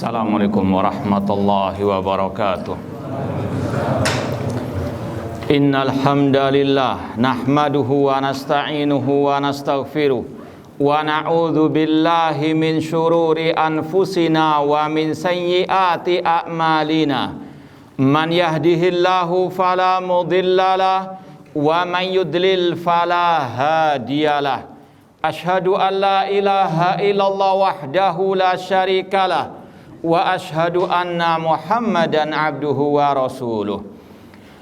Assalamualaikum warahmatullahi wabarakatuh. Innal hamdalillah nahmaduhu wa nasta'inuhu wa nastaghfiruh wa na'udzu billahi min syururi anfusina wa min sayyiati a'malina. Man yahdihillahu fala mudhillalah wa man yudlil fala hadiyalah. Asyhadu an la ilaha illallah wahdahu la syarikalah wa asyhadu anna Muhammadan abduhu wa rasuluh.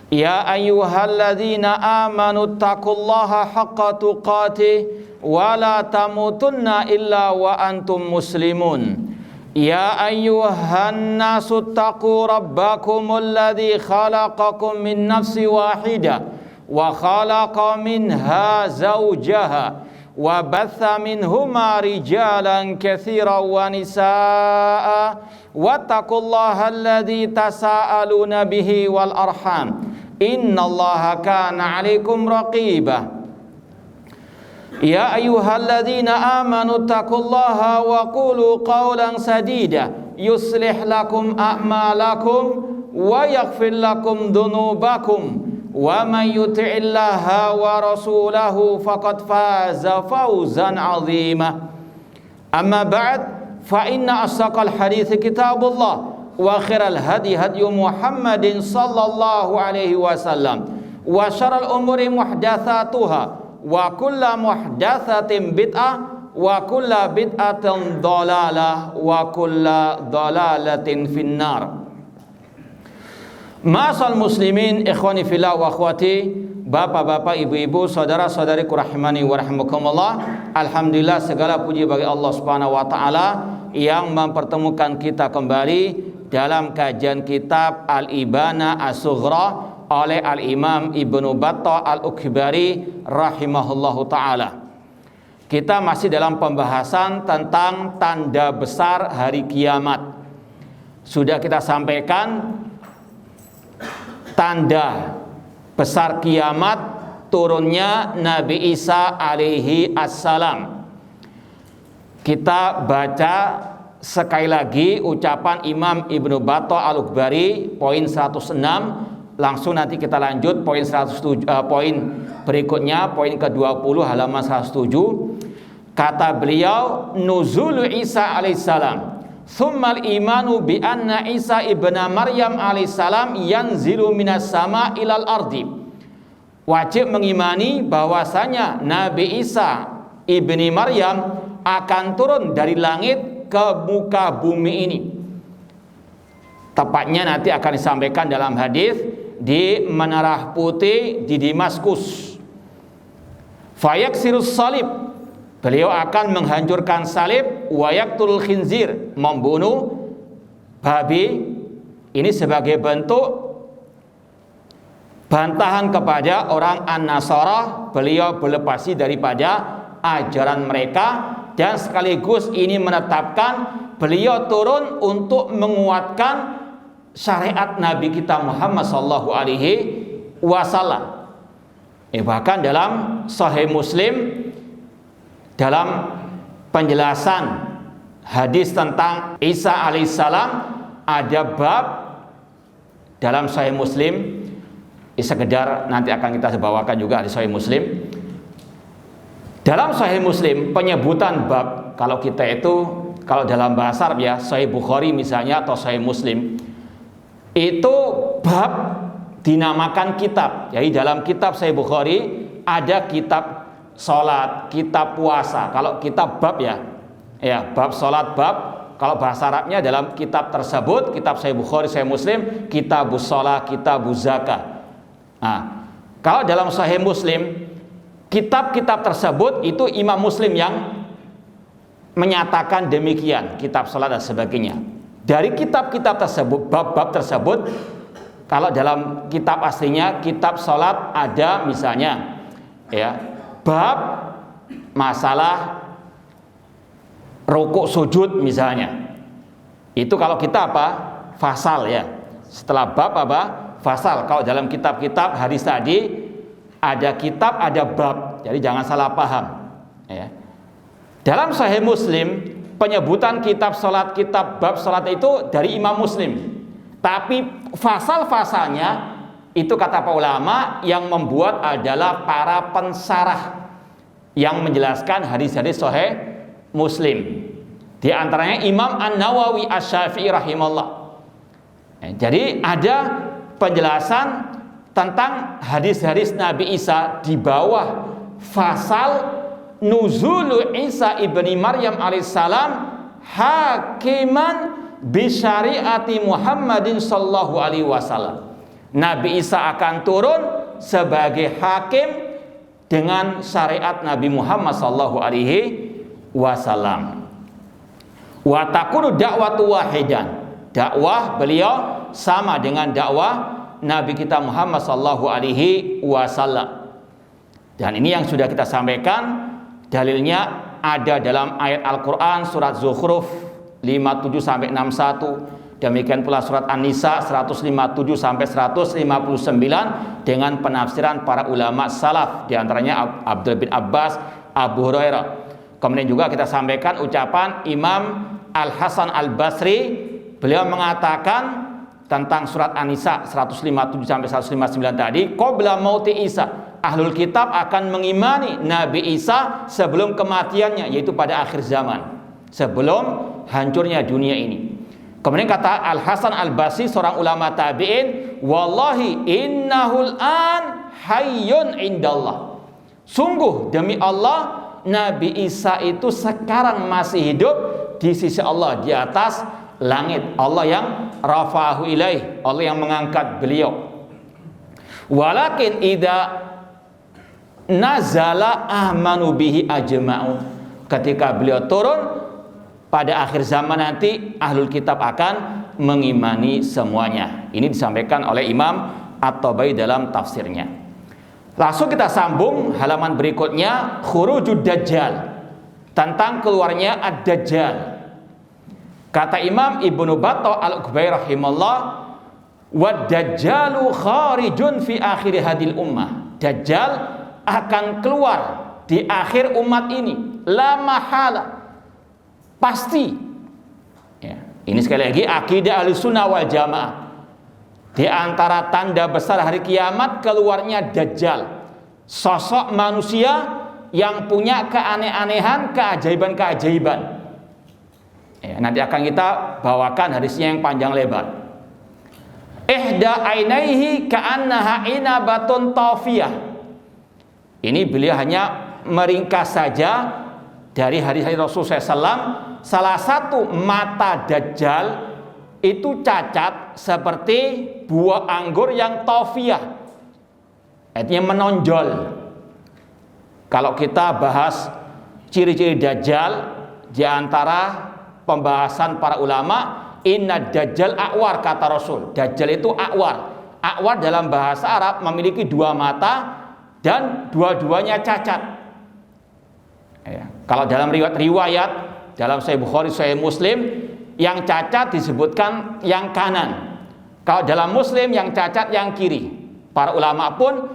Ya ayyuhalladzina amanu taqullaha haqqa tuqatih wa la tamutunna illa wa antum muslimun. Ya ayyuhan nasu taqu rabbakumul ladzi khalaqakum min nafsin wahidah wa khalaqa minha zawjaha wa batha minhuma rijalan katsiran wa nisaa wattaqullaha alladzi tasaaluna bihi wal arham innallaha kana 'alaikum raqiba. Ya ayyuhalladzina amanu taqullaha wa qulu qawlan sadida yuslih lakum a'malakum wa yaghfir lakum dhunubakum wa man yuti'illaha wa rasulahu faqad faza fawzan 'azima. Amma ba'd, fa inna asdaqal hadithi kitabullah wa khairal hadi hadyu Muhammadin sallallahu alaihi wasallam wa syarrul umuri muhdatsatuha wa kullu muhdatsatin bid'ah wa kullu bid'atin dhalalah wa kullu dhalalatin finnar. Ma'asal muslimin, ikhwani fillah wa akhwati, bapak-bapak, ibu-ibu, saudara-saudariku rahimani wa rahimakumullah. Alhamdulillah, segala puji bagi Allah Subhanahu wa taala yang mempertemukan kita kembali dalam kajian kitab Al-Ibana As-Sughra oleh Al-Imam Ibnu Battah Al-Ukhbari rahimahullahu taala. Kita masih dalam pembahasan tentang tanda besar hari kiamat. Sudah kita sampaikan tanda besar kiamat turunnya Nabi Isa alaihi assalam. Kita baca sekali lagi ucapan Imam Ibnu Battah Al-Ukhbari poin 106. Langsung nanti kita lanjut poin 107, poin berikutnya, poin ke-20 halaman 107. Kata beliau, nuzul Isa alaihissalam, tsummal imanu bi anna Isa ibna Maryam alaihissalam yanzilu minas sama ilal ardi. Wajib mengimani bahwasanya Nabi Isa ibni Maryam akan turun dari langit ke muka bumi ini. Tepatnya nanti akan disampaikan dalam hadis di Menara Putih di Damaskus. Fayaksirus salib, beliau akan menghancurkan salib. Wa yaqtul khinzir, membunuh babi. Ini sebagai bentuk bantahan kepada orang An-Nasara. Beliau berlepasi daripada ajaran mereka, dan sekaligus ini menetapkan beliau turun untuk menguatkan syariat Nabi kita Muhammad sallallahu alaihi wasallam. Bahkan dalam Sahih Muslim, dalam penjelasan hadis tentang Isa alaihissalam, ada bab dalam Sahih Muslim. Sekedar nanti akan kita bawakan juga di Sahih Muslim. Dalam Sahih Muslim penyebutan bab, kalau kita itu, kalau dalam bahasa Arab ya, Sahih Bukhari misalnya atau Sahih Muslim, itu bab dinamakan kitab. Jadi dalam kitab Sahih Bukhari ada kitab salat, kitab puasa. Kalau kitab bab ya bab salat, bab. Kalau bahasa Arabnya dalam kitab tersebut, kitab Sahih Bukhari, Sahih Muslim, kitabus shalah, kitabuz zakah. Nah, kalau dalam Sahih Muslim, kitab-kitab tersebut itu Imam Muslim yang menyatakan demikian, kitab salat dan sebagainya. Dari kitab-kitab tersebut, bab-bab tersebut, kalau dalam kitab aslinya, kitab salat ada misalnya bab masalah rukuk sujud misalnya. Itu kalau kita fasal ya. Setelah bab fasal. Kalau dalam kitab-kitab hadis tadi ada kitab, ada bab. Jadi jangan salah paham. Dalam Sahih Muslim penyebutan kitab salat, kitab bab salat itu dari Imam Muslim. Tapi pasal-pasalnya itu kata para ulama yang membuat adalah para pensarah yang menjelaskan hadis-hadis sahih Muslim. Di antaranya Imam An-Nawawi Asy-Syafi'i rahimahullah. Jadi ada penjelasan tentang hadis-hadis Nabi Isa di bawah fasal Nuzulu Isa ibni Maryam alaihissalam hakiman bisyariati Muhammadin sallallahu alaihi wasallam. Nabi Isa akan turun sebagai hakim dengan syariat Nabi Muhammad sallallahu alaihi wasallam. Wa takunu da'watu wahidan. Dakwah beliau sama dengan dakwah Nabi kita Muhammad sallallahu alaihi wasallam. Dan ini yang sudah kita sampaikan, dalilnya ada dalam ayat Al-Qur'an surat Zukhruf 57 sampai 61. Demikian pula surat An-Nisa 157 sampai 159 dengan penafsiran para ulama salaf, di antaranya Abdul bin Abbas, Abu Hurairah. Kemudian juga kita sampaikan ucapan Imam Al-Hasan Al-Basri, beliau mengatakan tentang surat An-Nisa 157 sampai 159 tadi, qabla mauti Isa, ahlul kitab akan mengimani Nabi Isa sebelum kematiannya, yaitu pada akhir zaman, sebelum hancurnya dunia ini. Kemudian kata Al-Hasan Al-Basri, seorang ulama tabi'in, wallahi innahul an hayyun indallah. Sungguh demi Allah, Nabi Isa itu sekarang masih hidup di sisi Allah, di atas langit. Allah yang rafahu ilaih, Allah yang mengangkat beliau. Walakin idza nazala amanu bihi ajma'u. Ketika beliau turun pada akhir zaman nanti, ahlul kitab akan mengimani semuanya. Ini disampaikan oleh Imam At-Tabari dalam tafsirnya. Langsung kita sambung halaman berikutnya, khurujud dajjal, tentang keluarnya ad-dajjal. Kata Imam Ibnu Battah Al-Uqbai rahimahullah, wad-dajjalu kharijun fi akhir hadil ummah. Dajjal akan keluar di akhir umat ini, la mahala, pasti. Ya, ini sekali lagi akidah Ahlussunnah wal Jamaah. Di antara tanda besar hari kiamat keluarnya Dajjal, sosok manusia yang punya keaneh-anehan, keajaiban-keajaiban. Ya, nanti akan kita bawakan hadisnya yang panjang lebar. Ihda ainaihi ka'annaha inabatun tafiyah. Ini beliau hanya meringkas saja dari hadis-hadis Rasulullah SAW. Salah satu mata Dajjal itu cacat seperti buah anggur yang tafiyah, artinya menonjol. Kalau kita bahas ciri-ciri Dajjal, di antara pembahasan para ulama, inna Dajjal a'war, kata Rasul. Dajjal itu a'war. A'war dalam bahasa Arab memiliki dua mata dan dua-duanya cacat. Ya. Kalau dalam riwayat dalam Sahih Bukhari, Sahih Muslim, yang cacat disebutkan yang kanan. Kalau dalam Muslim yang cacat yang kiri. Para ulama pun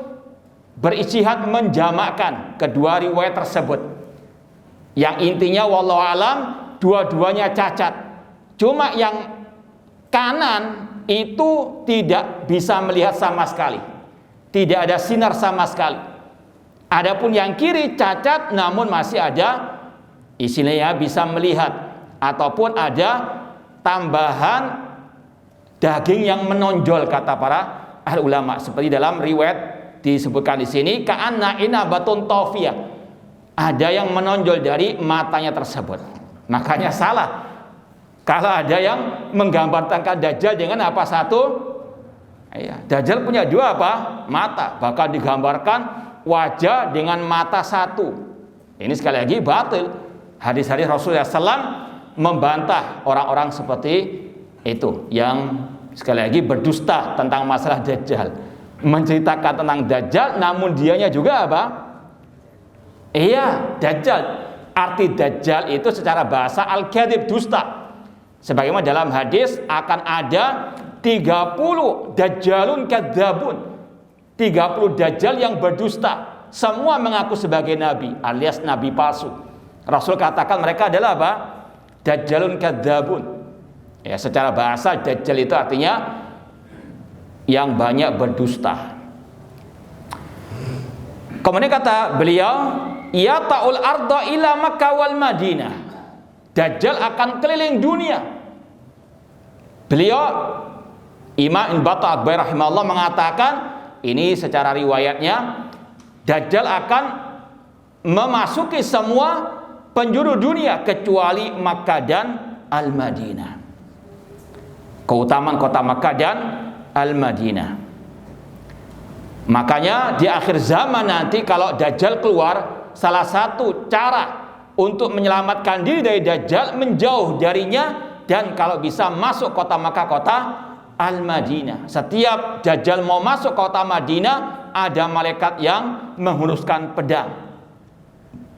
berijtihad menjamakkan kedua riwayat tersebut. Yang intinya wallahu alam dua-duanya cacat. Cuma yang kanan itu tidak bisa melihat sama sekali. Tidak ada sinar sama sekali. Adapun yang kiri cacat namun masih ada istilahnya bisa melihat, ataupun ada tambahan daging yang menonjol, kata para ahli ulama. Seperti dalam riwayat disebutkan di sini, ka'anna inabatun tafiyah, ada yang menonjol dari matanya tersebut. Makanya salah kalau ada yang menggambarkan Dajjal dengan apa satu? Ya, Dajjal punya dua apa? Mata. Bahkan digambarkan wajah dengan mata satu. Ini sekali lagi batil. Hadis-hadis Rasulullah SAW membantah orang-orang seperti itu yang sekali lagi berdusta tentang masalah Dajjal, menceritakan tentang Dajjal namun dianya juga apa? Iya, Dajjal. Arti Dajjal itu secara bahasa al-kadhib, dusta. Sebagaimana dalam hadis akan ada 30 Dajjalun kadzabun, 30 Dajjal yang berdusta, semua mengaku sebagai nabi alias nabi palsu. Rasul katakan mereka adalah apa? Dajjalun kadzabun. Ya, secara bahasa Dajjal itu artinya yang banyak berdusta. Kemudian kata beliau, ya ta'ul arda ila Makkah wal Madinah. Dajjal akan keliling dunia. Beliau Imam Ibn Battah Al-Bair rahimahullah mengatakan, ini secara riwayatnya, Dajjal akan memasuki semua penjuru dunia kecuali Makkah dan Al-Madinah. Keutamaan kota Makkah dan Al-Madinah. Makanya di akhir zaman nanti kalau Dajjal keluar, salah satu cara untuk menyelamatkan diri dari Dajjal menjauh darinya, dan kalau bisa masuk kota Makkah, kota Al-Madinah. Setiap Dajjal mau masuk kota Madinah, ada malaikat yang menghunuskan pedang.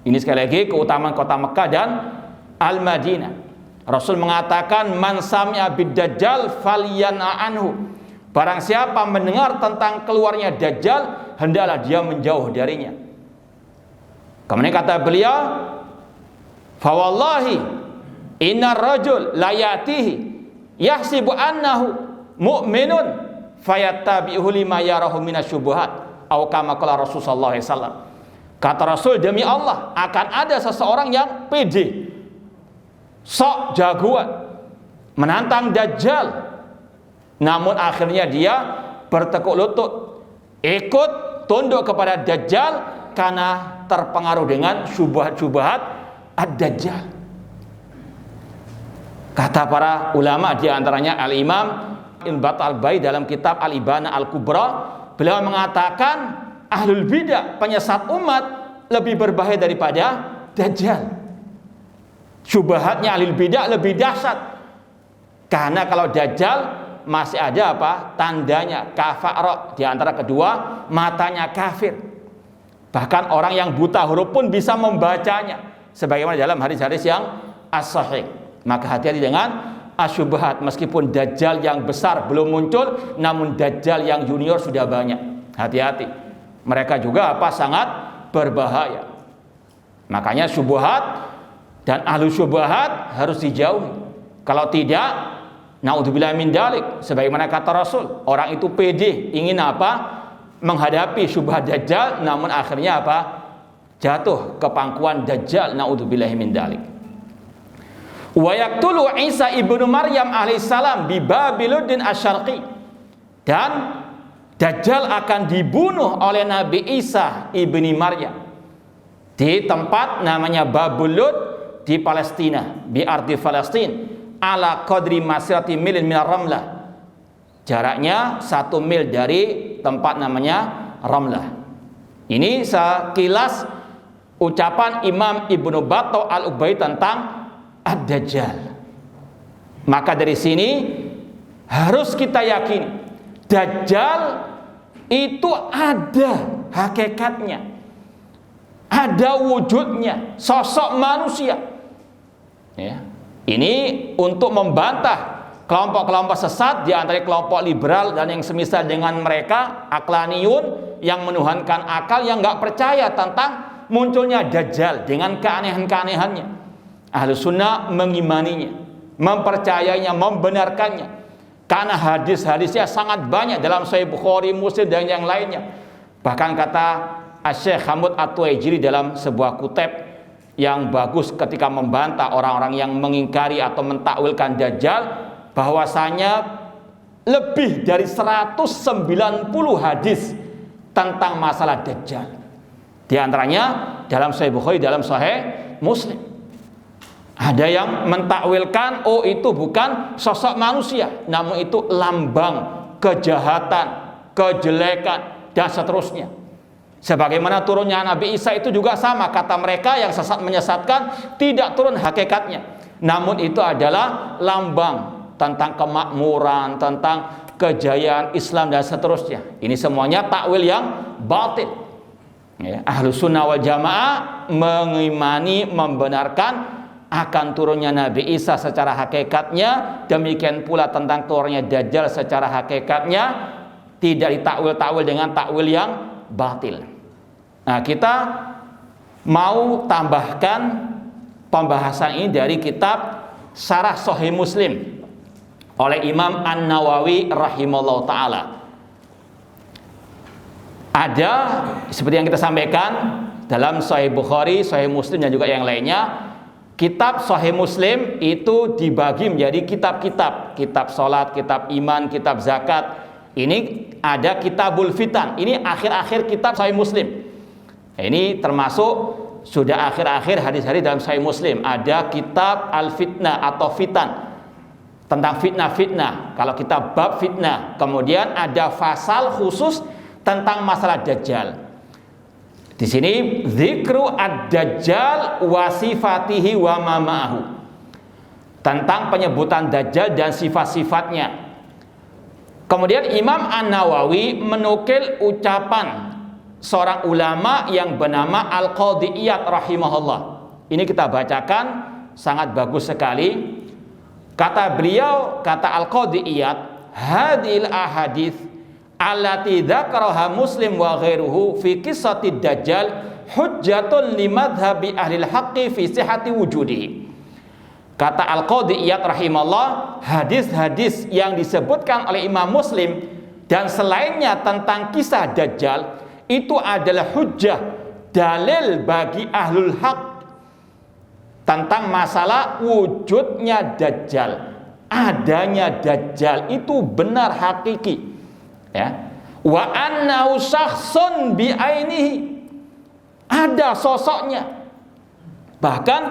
Ini sekali lagi keutamaan kota Makkah dan Al-Madinah. Rasul mengatakan, man sami'a bid-Dajjal falyan'a anhu. Barang siapa mendengar tentang keluarnya Dajjal, hendaklah dia menjauh darinya. Kemudian kata beliau, fa wallahi innar rajul la yatihi yahsibu annahu mu'minun fayattabi'uhu lima yarahu minasyubuhat, atau kama qala Rasulullah sallallahu alaihi wasallam. Kata Rasul, demi Allah akan ada seseorang yang pede, sok jagoan, menantang Dajjal, namun akhirnya dia bertekuk lutut, ikut tunduk kepada Dajjal karena terpengaruh dengan syubhat-syubhat ad-Dajjal. Kata para ulama, di antaranya Al-Imam Ibn Battah Al-Bair dalam kitab Al-Ibana Al-Kubra, beliau mengatakan ahlul bidah, penyesat umat, lebih berbahaya daripada Dajjal. Syubhatnya ahlul bidah lebih dahsyat, karena kalau Dajjal masih ada apa? Tandanya kafara, di antara kedua, matanya kafir. Bahkan orang yang buta huruf pun bisa membacanya, sebagaimana dalam hadis-hadis yang as-sahih. Maka hati-hati dengan asyubhat. Meskipun Dajjal yang besar belum muncul, namun Dajjal yang junior sudah banyak. Hati-hati, mereka juga apa? Sangat berbahaya. Makanya syubhat dan ahlu syubhat harus dijauhi. Kalau tidak, naudzubillah min dalik, sebagaimana kata Rasul, orang itu pede ingin apa? Menghadapi syubhat Dajjal, namun akhirnya apa? Jatuh ke pangkuan Dajjal, naudzubillah min dalik. Wa yaqtulu Isa ibnu Maryam alaihissalam bi Babiluddin asy-Syarqi, dan Dajjal akan dibunuh oleh Nabi Isa ibni Maryam di tempat namanya Babulud di Palestina, bi ardi Palestin, ala qadri masirati milin minar Ramlah. Jaraknya 1 mil dari tempat namanya Ramlah. Ini sekilas ucapan Imam Ibnu Battah Al-Ubaid tentang Ad-Dajjal. Maka dari sini harus kita yakini Dajjal itu ada hakikatnya, ada wujudnya, sosok manusia. Ya. Ini untuk membantah kelompok-kelompok sesat, di antara kelompok liberal dan yang semisal dengan mereka, aklaniyun, yang menuhankan akal, yang nggak percaya tentang munculnya Dajjal dengan keanehan-keanehannya. Ahlus sunnah mengimaninya, mempercayainya, membenarkannya, karena hadis-hadisnya sangat banyak dalam Sahih Bukhari, Muslim, dan yang lainnya. Bahkan kata Syekh Hamud At-Tuwaijiri dalam sebuah kutub yang bagus ketika membantah orang-orang yang mengingkari atau mentakwilkan Dajjal, bahwasanya lebih dari 190 hadis tentang masalah Dajjal. Di antaranya dalam Sahih Bukhari, dalam Sahih Muslim. Ada yang mentakwilkan, oh itu bukan sosok manusia, namun itu lambang kejahatan, kejelekan, dan seterusnya. Sebagaimana turunnya Nabi Isa itu juga sama, kata mereka yang sesat menyesatkan, tidak turun hakikatnya, namun itu adalah lambang tentang kemakmuran, tentang kejayaan Islam, dan seterusnya. Ini semuanya takwil yang batil. Ya, Ahlus Sunnah wal Jamaah mengimani, membenarkan akan turunnya Nabi Isa secara hakikatnya, demikian pula tentang keluarnya Dajjal secara hakikatnya, tidak ditakwil-takwil dengan takwil yang batil. Nah, kita mau tambahkan pembahasan ini dari kitab Syarah Sahih Muslim oleh Imam An-Nawawi rahimallahu taala. Ada seperti yang kita sampaikan dalam Sahih Bukhari, Sahih Muslim dan juga yang lainnya. Kitab Sahih Muslim itu dibagi menjadi kitab-kitab, kitab salat, kitab iman, kitab zakat. Ini ada Kitabul Fitan. Ini akhir-akhir kitab Sahih Muslim. Ini termasuk sudah akhir-akhir hadis-hadis dalam Sahih Muslim. Ada kitab Al-Fitnah atau Fitan, tentang fitnah-fitnah. Kalau kita bab fitnah, kemudian ada fasal khusus tentang masalah Dajjal. Di sini zikru ad-Dajjal wa sifatihi wa ma ma'ahu, tentang penyebutan Dajjal dan sifat-sifatnya. Kemudian Imam An-Nawawi menukil ucapan seorang ulama yang bernama Al-Qadhi Iyad rahimahullah. Ini kita bacakan, sangat bagus sekali. Kata beliau, kata Al-Qadhi Iyad, hadhil ahadits allati dzakaraha Muslim wa ghairuhu fi qissatid Dajjal hujjatun li madhhabi ahli al-haqqi fi sihhati wujudihi. Kata Al-Qadhi Iyad rahimahullah, hadis-hadis yang disebutkan oleh Imam Muslim dan selainnya tentang kisah Dajjal itu adalah hujjah, dalil bagi ahlul haq tentang masalah wujudnya Dajjal, adanya Dajjal itu benar hakiki, ya. Wa annahu syakhsun bi ainihi, ada sosoknya. Bahkan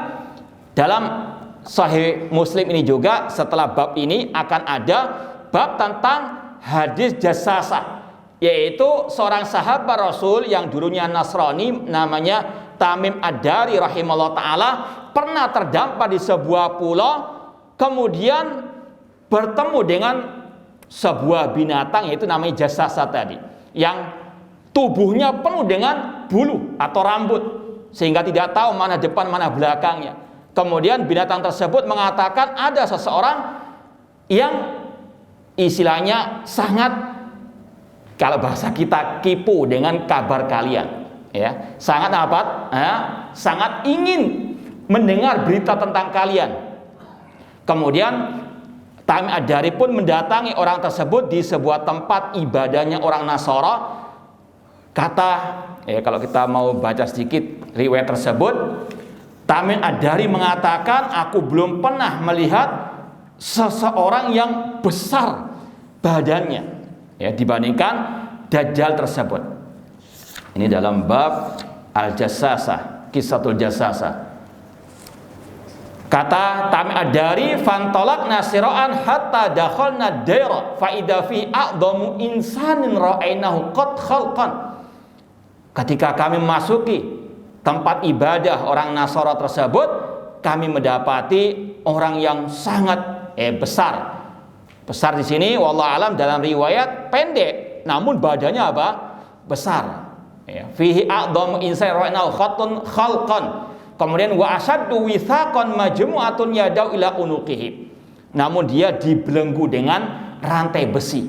dalam Sahih Muslim ini juga setelah bab ini akan ada bab tentang hadis jasasah, yaitu seorang sahabat Rasul yang dulunya Nasrani namanya Tamim Ad-Dari rahimahullah ta'ala pernah terdampar di sebuah pulau, kemudian bertemu dengan sebuah binatang yaitu namanya jasasah tadi, yang tubuhnya penuh dengan bulu atau rambut sehingga tidak tahu mana depan mana belakangnya. Kemudian binatang tersebut mengatakan ada seseorang yang istilahnya sangat, kalau bahasa kita, kipu dengan kabar kalian, ya, sangat apa? Sangat ingin mendengar berita tentang kalian. Kemudian Tamim Ad-Dari pun mendatangi orang tersebut di sebuah tempat ibadahnya orang Nasara. Kata, kalau kita mau baca sedikit riwayat tersebut, Tamim Ad-Dari mengatakan, aku belum pernah melihat seseorang yang besar badannya, ya, dibandingkan Dajjal tersebut. Ini dalam bab Al-Jassasah, Qissatul Jassasah. Kata Tamim Ad-Dari, fantolak nasiraan hatta dakhalna daira fa idza fi a'dhamu insanin ra'ainahu qad khalqan. Ketika kami memasuki tempat ibadah orang Nasara tersebut, kami mendapati orang yang sangat besar. Besar di sini wallahu alam dalam riwayat pendek, namun badannya apa? Besar. Ya, fihi a'dhamu insanin ra'ainahu khalqan. Kemudian wa asaddu withaqan majmu'atun yadau ila unuqihi. Namun dia dibelenggu dengan rantai besi.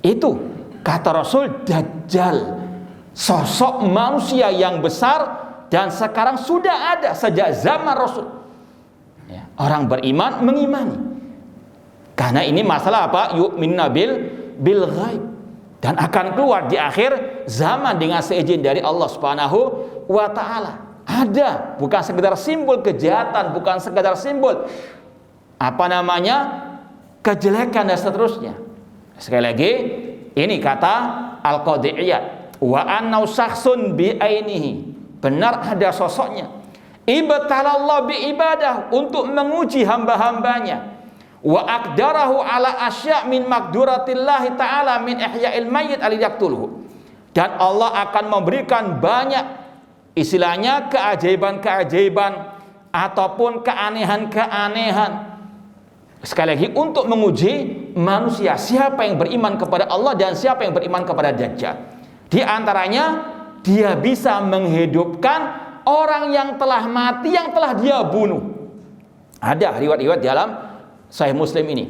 Itu kata Rasul Dajjal, sosok manusia yang besar dan sekarang sudah ada sejak zaman Rasul. Ya, orang beriman mengimani. Karena ini masalah apa? Yu'minuna bil ghaib, dan akan keluar di akhir zaman dengan seizin dari Allah Subhanahu wa taala. Ada, bukan sekedar simbol kejahatan, bukan sekedar simbol kejelekan dan seterusnya. Sekali lagi, ini kata Al-Qadhi Iyad, wa annau syakhsun bi ainihi, benar ada sosoknya. Ibtalallah bi ibadah, untuk menguji hamba-hambanya. Wa aqdarahu ala asya' min maqduratillahi ta'ala min ihya'il mayyit aliyaktulhu. Dan Allah akan memberikan banyak istilahnya keajaiban-keajaiban ataupun keanehan-keanehan, sekali lagi untuk menguji manusia, siapa yang beriman kepada Allah dan siapa yang beriman kepada Dajjal. Di antaranya dia bisa menghidupkan orang yang telah mati, yang telah dia bunuh. Ada riwayat-riwayat dalam Sahih Muslim ini,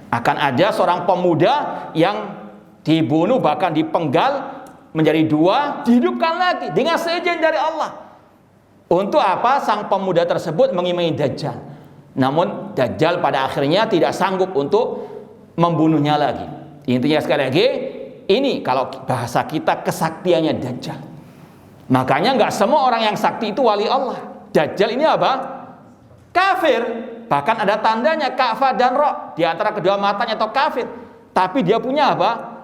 akan ada seorang pemuda yang dibunuh bahkan dipenggal menjadi dua, dihidupkan lagi dengan seizin dari Allah. Untuk apa? Sang pemuda tersebut mengimani Dajjal. Namun Dajjal pada akhirnya tidak sanggup untuk membunuhnya lagi. Intinya sekali lagi, ini kalau bahasa kita kesaktiannya Dajjal. Makanya nggak semua orang yang sakti itu wali Allah. Dajjal ini apa? Kafir. Bahkan ada tandanya kafah dan ro di antara kedua matanya atau kafir. Tapi dia punya apa?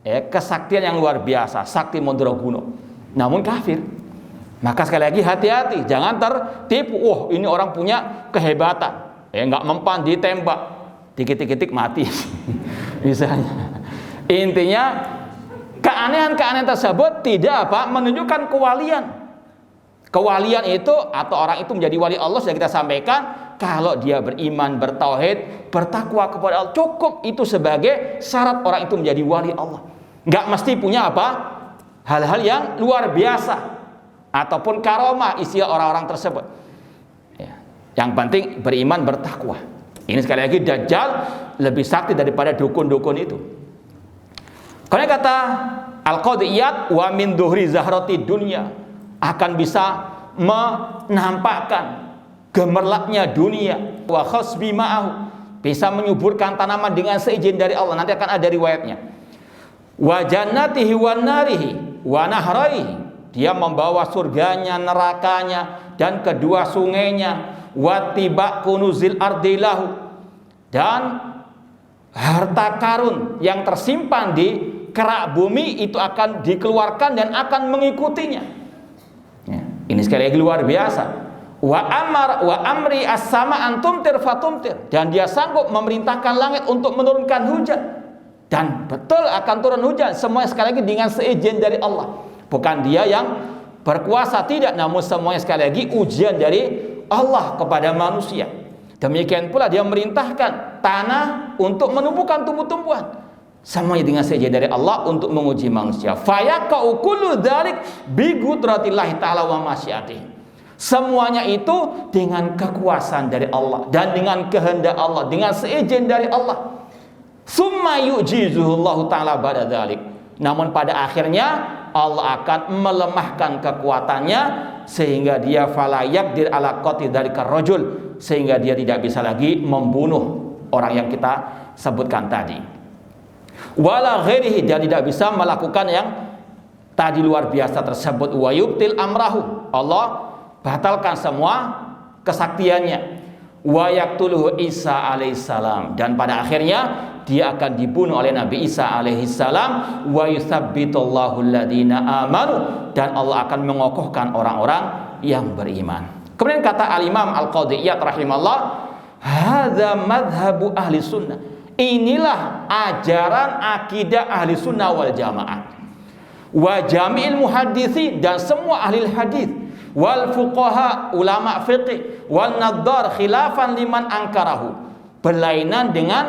Kesaktian yang luar biasa, sakti Mandraguna. Namun kafir. Maka sekali lagi hati-hati, jangan tertipu. Wah, ini orang punya kehebatan. Nggak mempan ditembak, dikit-dikit mati. Misalnya. Intinya keanehan-keanehan tersebut tidak menunjukkan kewalian. Kewalian itu atau orang itu menjadi wali Allah sudah kita sampaikan kalau dia beriman, bertauhid, bertakwa kepada Allah, cukup itu sebagai syarat orang itu menjadi wali Allah. Nggak mesti punya hal-hal yang luar biasa ataupun karomah istilah orang-orang tersebut. Yang penting beriman, bertakwa. Ini sekali lagi Dajjal lebih sakti daripada dukun-dukun itu. Karena kata Al-Qadiyat wa min dhuhri zahrati dunya, akan bisa menampakkan gemerlapnya dunia, wa khasbi ma'ahu, bisa menyuburkan tanaman dengan seizin dari Allah. Nanti akan ada riwayatnya. Wa jannatihi wan narihi wa nahraihi, dia membawa surganya, nerakanya, dan kedua sungainya. Wa tiba kunuzil ardilahu, dan harta karun yang tersimpan di kerak bumi itu akan dikeluarkan dan akan mengikutinya. Ini sekali lagi luar biasa. Wa amri as-sama antumtir fatumtir, dan dia sanggup memerintahkan langit untuk menurunkan hujan, dan betul akan turun hujan. Semuanya sekali lagi dengan seizin dari Allah. Bukan dia yang berkuasa, tidak, namun semuanya sekali lagi ujian dari Allah kepada manusia. Demikian pula dia memerintahkan tanah untuk menumbuhkan tumbuh-tumbuhan. Semuanya dengan seizin dari Allah untuk menguji manusia. Fayaqa'u kullu dzalik bi qudratillahi ta'ala wa masyiatihi. Semuanya itu dengan kekuasaan dari Allah dan dengan kehendak Allah, dengan seizin dari Allah. Summa yu'jizuhullahu ta'ala ba'da dzalik. Namun pada akhirnya Allah akan melemahkan kekuatannya sehingga dia fala yaqdir ala qatl dzalika rajul, sehingga dia tidak bisa lagi membunuh orang yang kita sebutkan tadi. Wala ghairihi, dia tidak bisa melakukan yang tadi luar biasa tersebut. Wa yubtil amrahu, Allah batalkan semua kesaktiannya. Wa yaqtuluhu Isa alaihissalam, dan pada akhirnya dia akan dibunuh oleh Nabi Isa alaihissalam. Wa yutsabbitullahu alladina amanu, dan Allah akan mengokohkan orang-orang yang beriman. Kemudian kata Al-Imam Al-Qadiyat rahimahullah, hadza madhabu ahli sunnah, inilah ajaran akidah ahli sunnah wal jamaah, wa jami'il muhadditsin, dan semua ahli hadis, wal fuqaha, ulama fiqih, wal nadhar khilafan liman angkarahu, berlainan dengan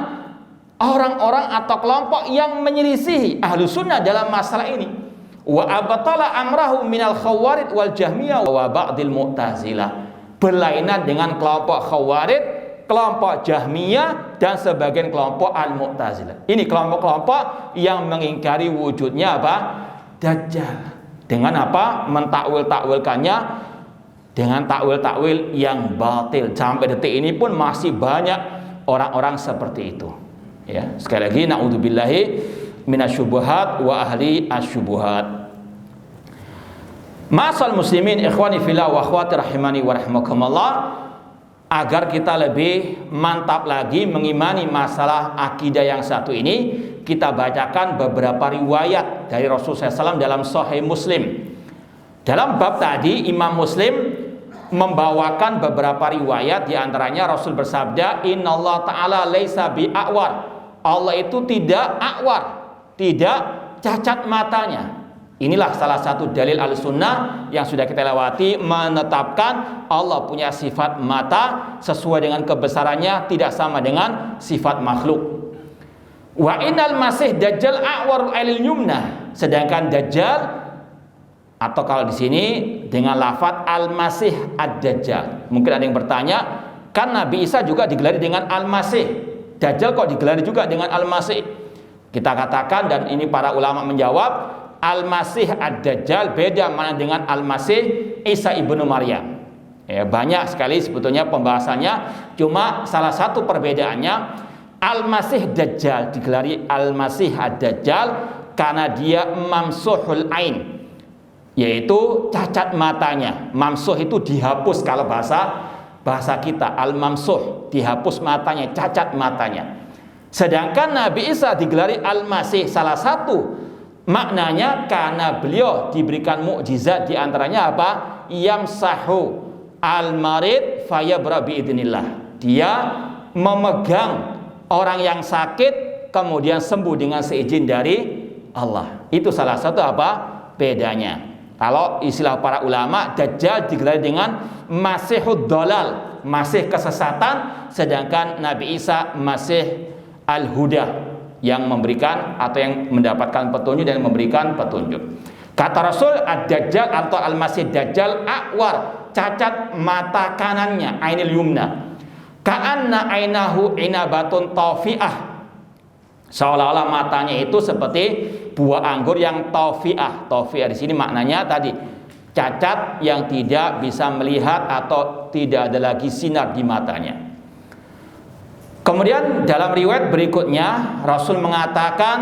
orang-orang atau kelompok yang menyelisihi ahlu sunnah dalam masalah ini. Wa abatala amrahu minal khawarid wal jahmiyah wa ba'dil mu'tazilah, berlainan dengan kelompok khawarid, kelompok jahmiyah, dan sebagian kelompok al-mu'tazilah. Ini kelompok-kelompok yang mengingkari wujudnya Dajjal. Dengan mentakwil-takwilkannya dengan takwil-takwil yang batil. Sampai detik ini pun masih banyak orang-orang seperti itu. Ya, sekali lagi naudzubillahi minasyubuhat wa ahli asyubuhat. Masal muslimin ikhwani fillah wa akhwati rahimani wa rahimakumullah, agar kita lebih mantap lagi mengimani masalah akidah yang satu ini, kita bacakan beberapa riwayat dari Rasulullah SAW dalam Sahih Muslim. Dalam bab tadi Imam Muslim membawakan beberapa riwayat, diantaranya Rasul bersabda, Innallaha ta'ala laisa bi'awar, Allah itu tidak akwar, tidak cacat matanya. Inilah salah satu dalil al-sunnah yang sudah kita lewati, menetapkan Allah punya sifat mata sesuai dengan kebesarannya, tidak sama dengan sifat makhluk. Wa innal masih dajjal a'warul ailil yumnah, sedangkan Dajjal, atau kalau di sini dengan lafadz al-masih ad-dajjal. Mungkin ada yang bertanya, kan Nabi Isa juga digelari dengan al-masih, Dajjal kok digelari juga dengan al-masih? Kita katakan, dan ini para ulama menjawab, al-masih ad-dajjal beda mana dengan al-masih Isa ibnu Maryam. Ya, banyak sekali sebetulnya pembahasannya. Cuma salah satu perbedaannya, Al-Masih Dajjal digelari Al-Masih Ad-Dajjal karena dia mamsuhul ain, yaitu cacat matanya. Mamsuh itu dihapus, kalau bahasa kita al-mamsuh, dihapus matanya, cacat matanya. Sedangkan Nabi Isa digelari Al-Masih, salah satu maknanya karena beliau diberikan mukjizat, diantaranya apa? Yamsahu al-marid fayabra biidznillah. Dia memegang orang yang sakit kemudian sembuh dengan seizin dari Allah. Itu salah satu apa? Bedanya. Kalau istilah para ulama, Dajjal digelari dengan Masihud Dhalal, masih kesesatan, sedangkan Nabi Isa masih Al-Huda, yang memberikan atau yang mendapatkan petunjuk dan memberikan petunjuk. Kata Rasul, Ad-Dajjal atau Al-Masih Dajjal a'war, cacat mata kanannya, ainil yumna, ka'anna ainahu inabatun tafi'ah, seolah-olah matanya itu seperti buah anggur yang tafi'ah. Tafi'ah di sini maknanya tadi cacat yang tidak bisa melihat atau tidak ada lagi sinar di matanya. Kemudian dalam riwayat berikutnya Rasul mengatakan,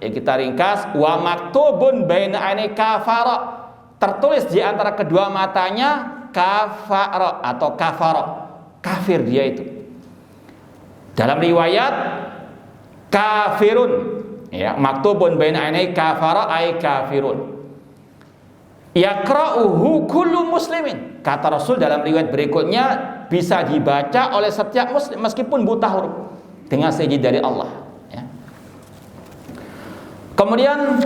ya kita ringkas, wa maktubun baina aini kafara, tertulis di antara kedua matanya kafara atau kafara, kafir dia itu. Dalam riwayat kafirun, ya, maktubun baina aini kafara ay kafirun. Yaqra'uhu kullu muslimin, kata Rasul dalam riwayat berikutnya, bisa dibaca oleh setiap muslim meskipun buta huruf dengan seizin dari Allah, ya. Kemudian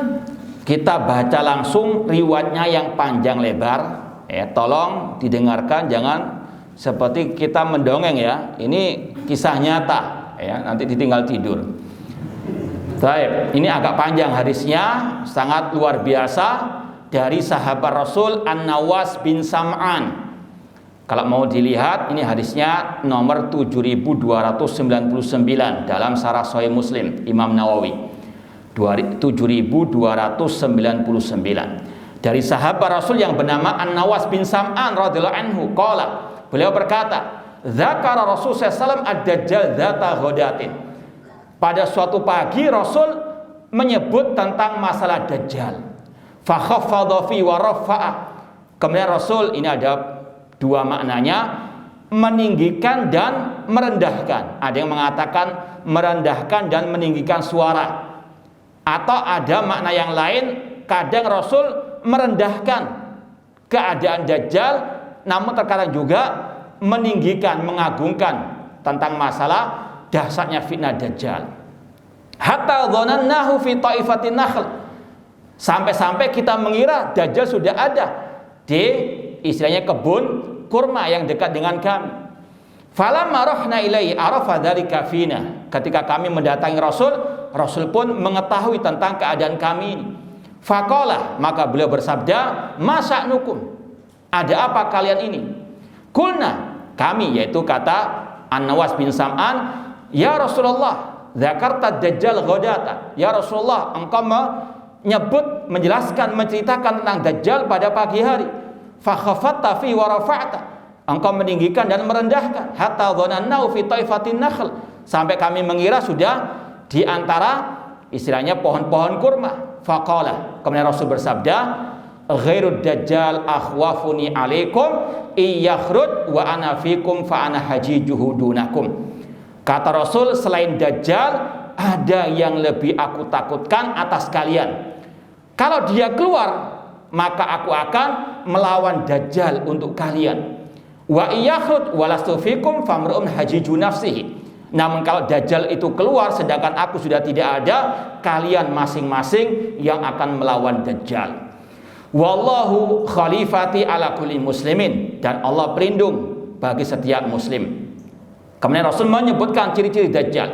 kita baca langsung riwayatnya yang panjang lebar, ya, tolong didengarkan, jangan seperti kita mendongeng, ya. Ini kisah nyata, ya, nanti ditinggal tidur. Baik, ini agak panjang hadisnya, sangat luar biasa, dari sahabat Rasul An-Nawas bin Sam'an. Kalau mau dilihat, ini hadisnya nomor 7299 dalam Syarah Sahih Muslim Imam Nawawi, 7299. Dari sahabat Rasul yang bernama An-Nawas bin Sam'an radhiyallahu anhu, qala, beliau berkata, dzakara Rasul sallallahu alaihi wasallam ad-Dajjal dzata ghadatin. Pada suatu pagi Rasul menyebut tentang masalah Dajjal. Fa khaffadha fi wa rafa'a. Kemudian Rasul, ini ada dua maknanya, meninggikan dan merendahkan. Ada yang mengatakan merendahkan dan meninggikan suara. Atau ada makna yang lain, kadang Rasul merendahkan keadaan Dajjal, namun terkadang juga meninggikan, mengagungkan tentang masalah dahsyatnya fitnah Dajjal. Hatta dhanannahu fi ta'ifatin nakhl, sampai-sampai kita mengira Dajjal sudah ada di istilahnya kebun kurma yang dekat dengan kami. Falamma rahna ilaihi arafa dzalika fina, ketika kami mendatangi Rasul, Rasul pun mengetahui tentang keadaan kami ini. Faqala, maka beliau bersabda, masa'nukum, ada apa kalian ini? Kulna, kami, yaitu kata An-Nawas bin Sam'an, ya Rasulullah, dzakarta Dajjal ghadata, ya Rasulullah, engkau menyebut, menjelaskan, menceritakan tentang Dajjal pada pagi hari. Fa khafatta fi wa rafa'ta, engkau meninggikan dan merendahkan. Hatta dhanannahu fi taifatin nakhl, sampai kami mengira sudah di antara istilahnya pohon-pohon kurma. Faqala, kemudian Rasul bersabda, ghairud Dajjal akhwafuni alaikum iyakhrud wa ana fikum fa ana hajijuhu dunakum. Kata Rasul, selain Dajjal ada yang lebih aku takutkan atas kalian. Kalau dia keluar, maka aku akan melawan Dajjal untuk kalian. Wa iyakhud walastu fikum famru'un hajiju nafsihi. Namun kalau Dajjal itu keluar sedangkan aku sudah tidak ada, kalian masing-masing yang akan melawan Dajjal. Wallahu khalifati ala kulli muslimin, dan Allah pelindung bagi setiap muslim. Kemudian Rasul menyebutkan ciri-ciri Dajjal.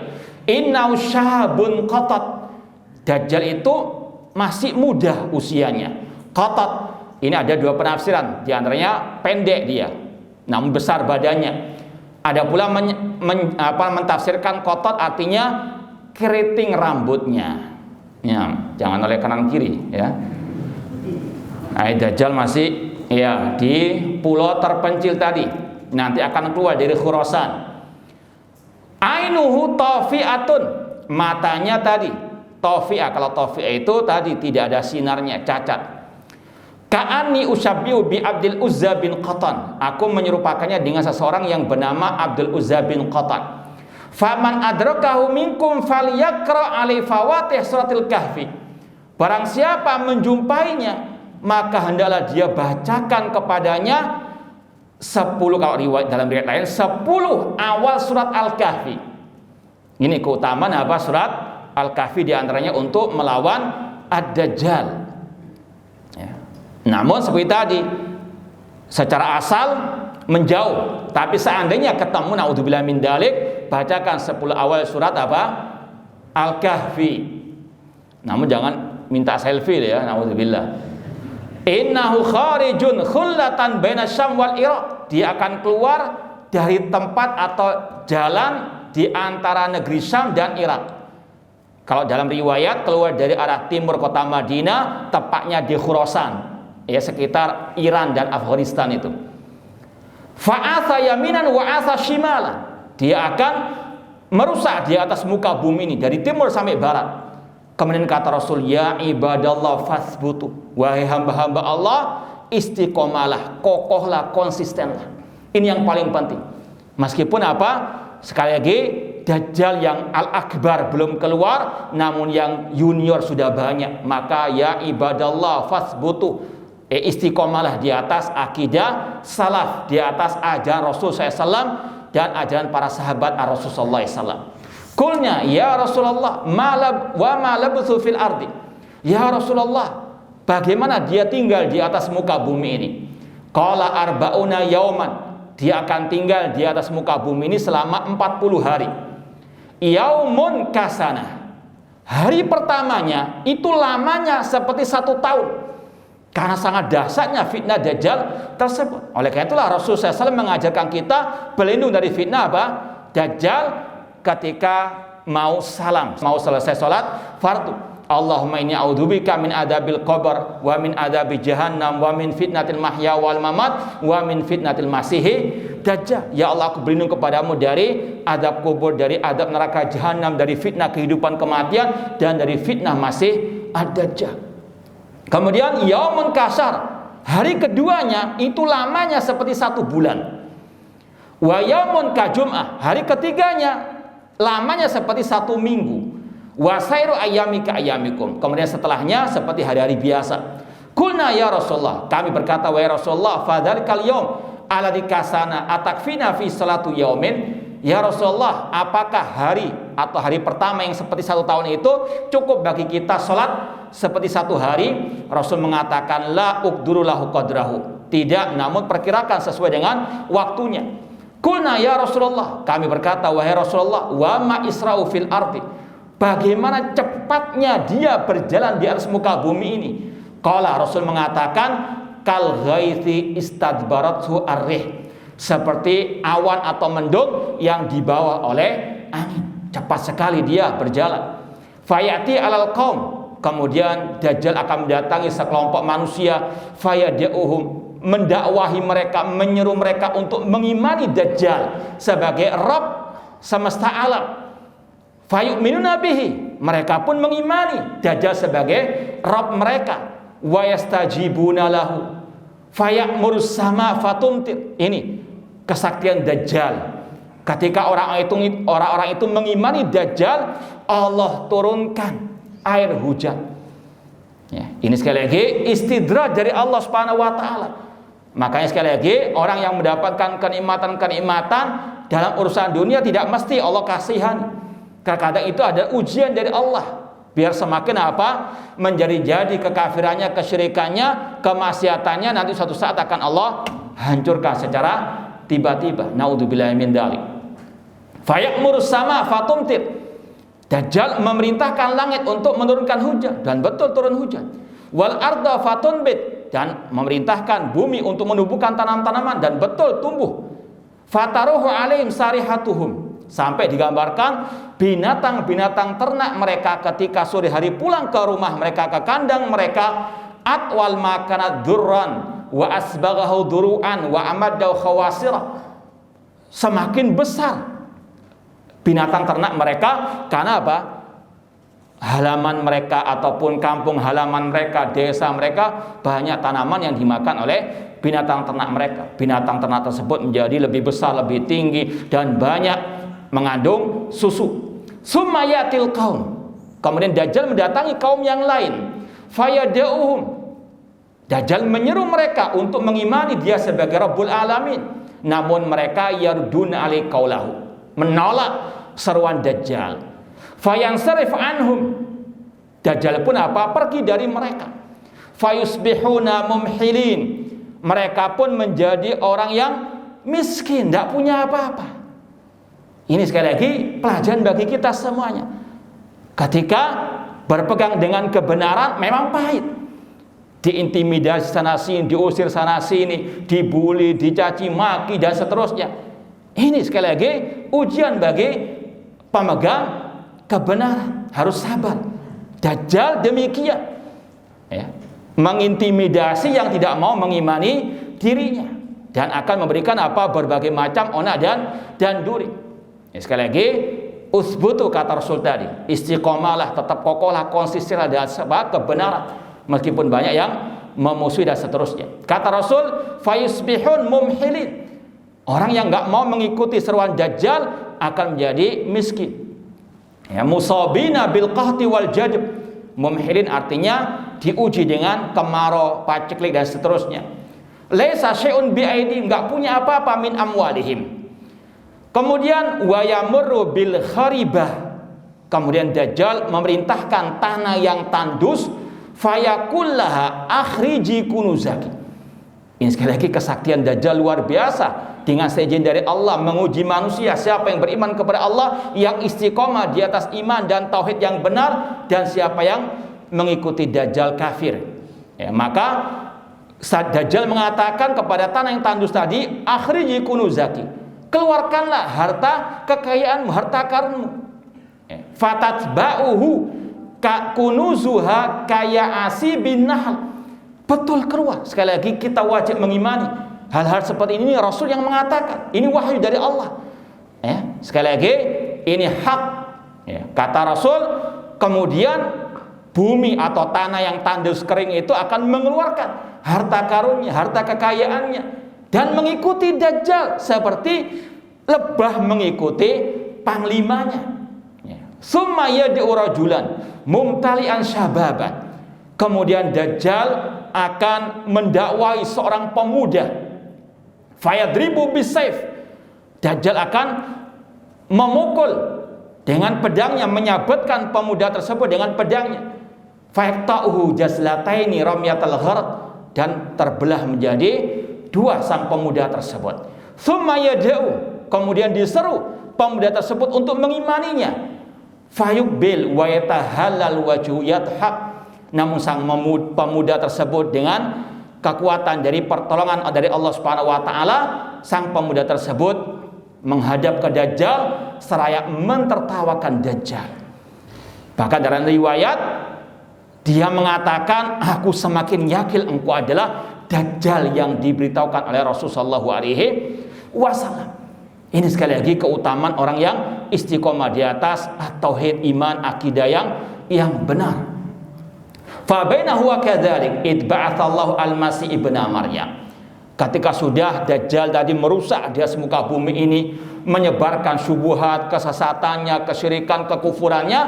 Innau syabun qatat, Dajjal itu masih muda usianya. Qatat, ini ada dua penafsiran, di antaranya pendek dia, namun besar badannya. Ada pula mentafsirkan qatat artinya keriting rambutnya. Ya, jangan oleh kanan kiri, ya. Nah, Dajjal masih Ya, di pulau terpencil tadi. Nanti akan keluar dari Khurasan. Ainuhu tafi'atun, matanya tadi tafi'ah. Kalau tafi'ah itu tadi tidak ada sinarnya, cacat. Ka'anni usabbihu bi Abdul Uzza bin Qatan. Aku menyerupakannya dengan seseorang yang bernama Abdul Uzza bin Qatan. Faman adrakahu minkum falyaqra alai fawatih suratil kahfi. Barang siapa menjumpainya, maka hendaklah dia bacakan kepadanya 10, kalau riwayat dalam riwayat lain 10 awal surat Al-Kahfi. Ini keutamaan apa surat Al-Kahfi, diantaranya untuk melawan Ad-Dajjal ya. Namun seperti tadi, secara asal menjauh, tapi seandainya ketemu, naudzubillah min dalik, bacakan 10 awal surat apa? Al-Kahfi. Namun jangan minta selfie ya, naudzubillah. Innahu kharijun khullatan baina Syam wal Iraq. Dia akan keluar dari tempat atau jalan di antara negeri Syam dan Irak. Kalau dalam riwayat keluar dari arah timur kota Madinah, tepatnya di Khurasan, ya sekitar Iran dan Afghanistan itu. Fa'atha yaminan wa atha shimalan. Dia akan merusak di atas muka bumi ini dari timur sampai barat. Kemudian kata Rasul, ya ibadallah fasbutu, wahai hamba-hamba Allah, istiqomalah, kokohlah, konsistenlah. Ini yang paling penting. Meskipun apa? Sekali lagi, Dajjal yang Al-Akbar belum keluar, namun yang junior sudah banyak. Maka ya ibadallah fasbutu, istiqomalah di atas akidah salaf, di atas ajaran Rasul SAW dan ajaran para sahabat Rasulullah SAW. Kulnya ya Rasulullah wa ma labthu fil ardi. Ya Rasulullah, bagaimana dia tinggal di atas muka bumi ini? Qala arba'una yauman. Dia akan tinggal di atas muka bumi ini selama 40 hari. Yaumun kasana. Hari pertamanya itu lamanya seperti 1 tahun. Karena sangat dahsyatnya fitnah Dajjal tersebut. Oleh karena itulah Rasulullah SAW mengajarkan kita berlindung dari fitnah apa? Dajjal ketika mau salam, mau selesai sholat fardu. Allahumma inni a'udzubika min adabil qabr wa min adabi jahannam wa min fitnatil mahya wal mamat wa min fitnatil masihi dajjal. Ya Allah, aku berlindung kepadamu dari adab kubur, dari adab neraka jahanam, dari fitnah kehidupan kematian, dan dari fitnah masih ad-dajjal. Kemudian yaumun kasar, hari keduanya itu lamanya seperti 1 bulan. Wa yaumun kajum'ah, hari ketiganya lamanya seperti 1 minggu. Wasairu ayyamika ayyamikum, kemudian setelahnya seperti hari-hari biasa. Kulna ya Rasulullah, kami berkata wahai Rasulullah, fadzalikal yaum alladzi kasana atakfina fi salatu yaumin. Ya Rasulullah, apakah hari atau hari pertama yang seperti 1 tahun itu cukup bagi kita sholat seperti 1 hari? Rasul mengatakan la uqduru lahu qadrahu, tidak, namun perkirakan sesuai dengan waktunya. Kulna ya Rasulullah, kami berkata wahai Rasulullah, wa ma isra'u fil ardi, bagaimana cepatnya dia berjalan di atas muka bumi ini? Qala, Rasul mengatakan kal ghaithi istadbarathu arrih, seperti awan atau mendung yang dibawa oleh angin. Cepat sekali dia berjalan. Fayati alal qaum, kemudian Dajjal akan mendatangi sekelompok manusia. Fayad'uhum, mendakwahi mereka, menyeru mereka untuk mengimani Dajjal sebagai Rabb semesta alam. Fayu'minuna bihi, mereka pun mengimani Dajjal sebagai Rabb mereka. Wa yastajibuna lahu fayamurus sama fatumtir. Ini kesaktian Dajjal. Ketika orang-orang itu mengimani Dajjal, Allah turunkan air hujan. Ya, ini sekali lagi istidraj dari Allah Subhanahu wa taala. Makanya sekali lagi, orang yang mendapatkan kenikmatan-kenikmatan dalam urusan dunia tidak mesti Allah kasihani. Kadang-kadang itu ada ujian dari Allah, biar semakin apa? Menjadi kekafirannya, kesyirikannya, kemaksiatannya nanti suatu saat akan Allah hancurkan secara tiba-tiba. Naudzubillahi min dzalik. Fayamurus sama fatumtir. Dajjal memerintahkan langit untuk menurunkan hujan, dan betul turun hujan. Wal arda fatunbit, dan memerintahkan bumi untuk menumbuhkan tanam-tanaman, dan betul tumbuh. Fataruhu alaihim sarihatuhum, sampai digambarkan binatang-binatang ternak mereka ketika sore hari pulang ke rumah mereka, ke kandang mereka, atwal makanat durran, wa asbaghahu duru'an wa amaddahu khawasira. Semakin besar binatang ternak mereka karena apa? Halaman mereka ataupun kampung halaman mereka, desa mereka banyak tanaman yang dimakan oleh binatang ternak mereka. Binatang ternak tersebut menjadi lebih besar, lebih tinggi dan banyak mengandung susu. Summayatil qaum. Kemudian Dajjal mendatangi kaum yang lain. Fayada'uhum. Dajjal menyeru mereka untuk mengimani dia sebagai Rabbul Alamin. Namun mereka yardun alai qaulahu, menolak seruan Dajjal. Fayansarif anhum. Dajjal pun apa? Pergi dari mereka. Fayusbihuna mumhilin. Mereka pun menjadi orang yang miskin, tidak punya apa-apa. Ini sekali lagi pelajaran bagi kita semuanya. Ketika berpegang dengan kebenaran memang pahit. Diintimidasi sana sini, diusir sana sini, dibully, dicaci maki dan seterusnya. Ini sekali lagi ujian bagi pemegang kebenaran, harus sabar. Dajjal demikian, ya, mengintimidasi yang tidak mau mengimani dirinya dan akan memberikan apa? Berbagai macam onak dan duri. Ya, sekali lagi usbutu kata Rasul tadi, istiqomahlah, tetap kokohlah, konsistenlah dalam sebab kebenaran meskipun banyak yang memusuhi dan seterusnya. Kata Rasul, fayusbihun mumhilin. Orang yang nggak mau mengikuti seruan Dajjal akan menjadi miskin. Ya, musabina bil qahti wal jadb. Mumhilin artinya diuji dengan kemarau, paceklik dan seterusnya. Laisa syai'un bi aidi, enggak punya apa-apa min amwalihim. Kemudian wa yamurru bil kharibah. Kemudian Dajjal memerintahkan tanah yang tandus, fayakullaha akhriji kunuzaki. Ini sekali lagi kesaktian Dajjal luar biasa. Dengan seizin dari Allah menguji manusia, siapa yang beriman kepada Allah, yang istiqomah di atas iman dan tauhid yang benar, dan siapa yang mengikuti Dajjal kafir. Ya, maka Dajjal mengatakan kepada tanah yang tandus tadi, akhriji kunuzaki, keluarkanlah harta kekayaanmu, harta karunmu. Ya, fatatba'uhu ka kunuzuha kaya asibin nahl. Betul keluar. Sekali lagi kita wajib mengimani hal-hal seperti ini. Rasul yang mengatakan, ini wahyu dari Allah. Ya, sekali lagi ini hak. Ya, kata Rasul, kemudian bumi atau tanah yang tandus kering itu akan mengeluarkan harta karunnya, harta kekayaannya, dan mengikuti Dajjal seperti lebah mengikuti panglimanya. Ya. Summa yad'u rajulan mumtali'an syababan. Kemudian Dajjal akan mendakwai seorang pemuda. Fayadribu bisayf. Dajjal akan memukul dengan pedangnya, menyabetkan pemuda tersebut dengan pedangnya. Fayaqta'uhu jazlataini ramyatal gharad, dan terbelah menjadi dua sang pemuda tersebut. Tsumma yad'u, kemudian diseru pemuda tersebut untuk mengimaninya. Fayuqbil wa yatahallal wajhu yadhhak. Namun sang pemuda tersebut dengan kekuatan dari pertolongan dari Allah Subhanahu wa taala, sang pemuda tersebut menghadap ke Dajjal seraya mentertawakan Dajjal. Bahkan dalam riwayat dia mengatakan, aku semakin yakin engkau adalah Dajjal yang diberitahukan oleh Rasulullah SAW. Ini sekali lagi keutamaan orang yang istiqomah di atas tauhid, iman, akidah yang benar. Fa bainahu wa kadzalik id ba'atsallahu al-masih ibnu Maryam. Ketika sudah Dajjal tadi merusak di atas muka bumi ini, menyebarkan syubhat, kesesatannya, kesyirikan, kekufurannya,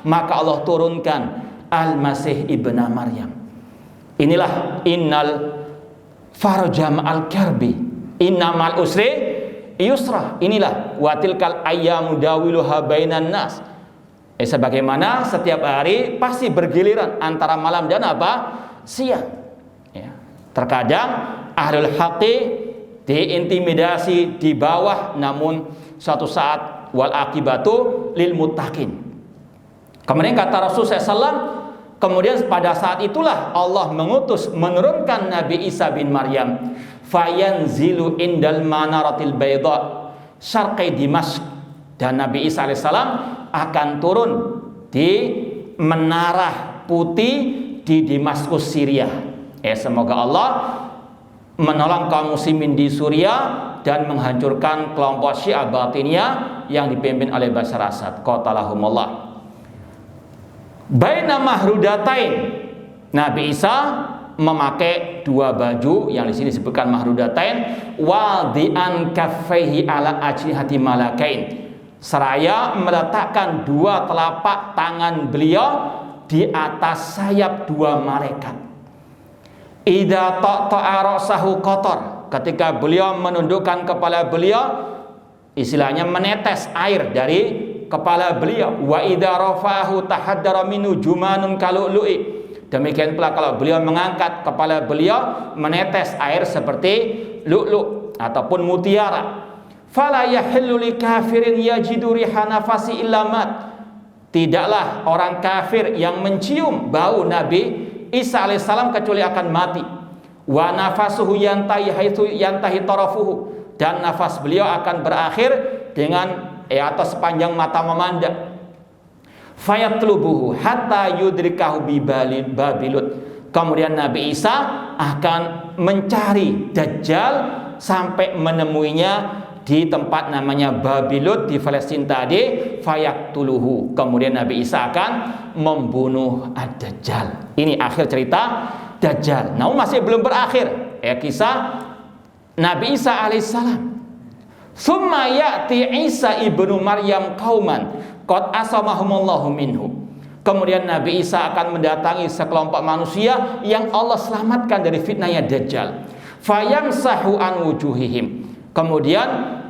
maka Allah turunkan al-masih ibnu Maryam. Inilah innal farja ma'al karbi, innamal usri yusra. Inilah watilkal ayyamu dawiluha bainan nas. Sebagaimana setiap hari pasti bergiliran antara malam dan siang. Ya. Terkadang ahlul haqqi diintimidasi di bawah, namun suatu saat wal akibatu lil muttaqin. Kemudian kata Rasulullah SAW, kemudian pada saat itulah Allah menurunkan Nabi Isa bin Maryam, fayanzilu indal manaratil bayda syarqi Dimashq. Dan Nabi Isa alaihissalam akan turun di menara putih di Damaskus, Syria. Semoga Allah menolong kaum muslimin di Suriah dan menghancurkan kelompok Syiah Batiniyah yang dipimpin oleh Bashar Assad qatalahumullah. Baina mahrudatain, Nabi Isa memakai dua baju yang di sini disebutkan mahrudatain, wadi'an kaffaihi ala ajnihati malakain, seraya meletakkan dua telapak tangan beliau di atas sayap dua malaikat. Idza taqta'a ra'sahu qatar, ketika beliau menundukkan kepala beliau, istilahnya menetes air dari kepala beliau. Wa idza rafa'ahu tahaddara minhu jumanun kalu'lu'i, demikian pula kalau beliau mengangkat kepala beliau, menetes air seperti lu'lu' ataupun mutiara. Fala yahillu li kafirin yajidu riha nafasi illa mat, tidaklah orang kafir yang mencium bau Nabi Isa alaihissalam kecuali akan mati. Wa nafasuhu yantahi haitsu yantahi tarafuhu, dan nafas beliau akan berakhir dengan atau sepanjang mata memandang. Fayatlubuhu hatta yudrikahu babilut, kemudian Nabi Isa akan mencari Dajjal sampai menemuinya di tempat namanya Babilut di Palestina tadi. Fayaktuluhu, kemudian Nabi Isa akan membunuh Ad-Dajjal. Ini akhir cerita Dajjal. Namun masih belum berakhir kisah Nabi Isa alaihissalam. Summa ya'ti Isa ibnu Maryam qauman qad asamahumullahu minhu, kemudian Nabi Isa akan mendatangi sekelompok manusia yang Allah selamatkan dari fitnahnya Dajjal. Fayamsahu an wujuhihim, kemudian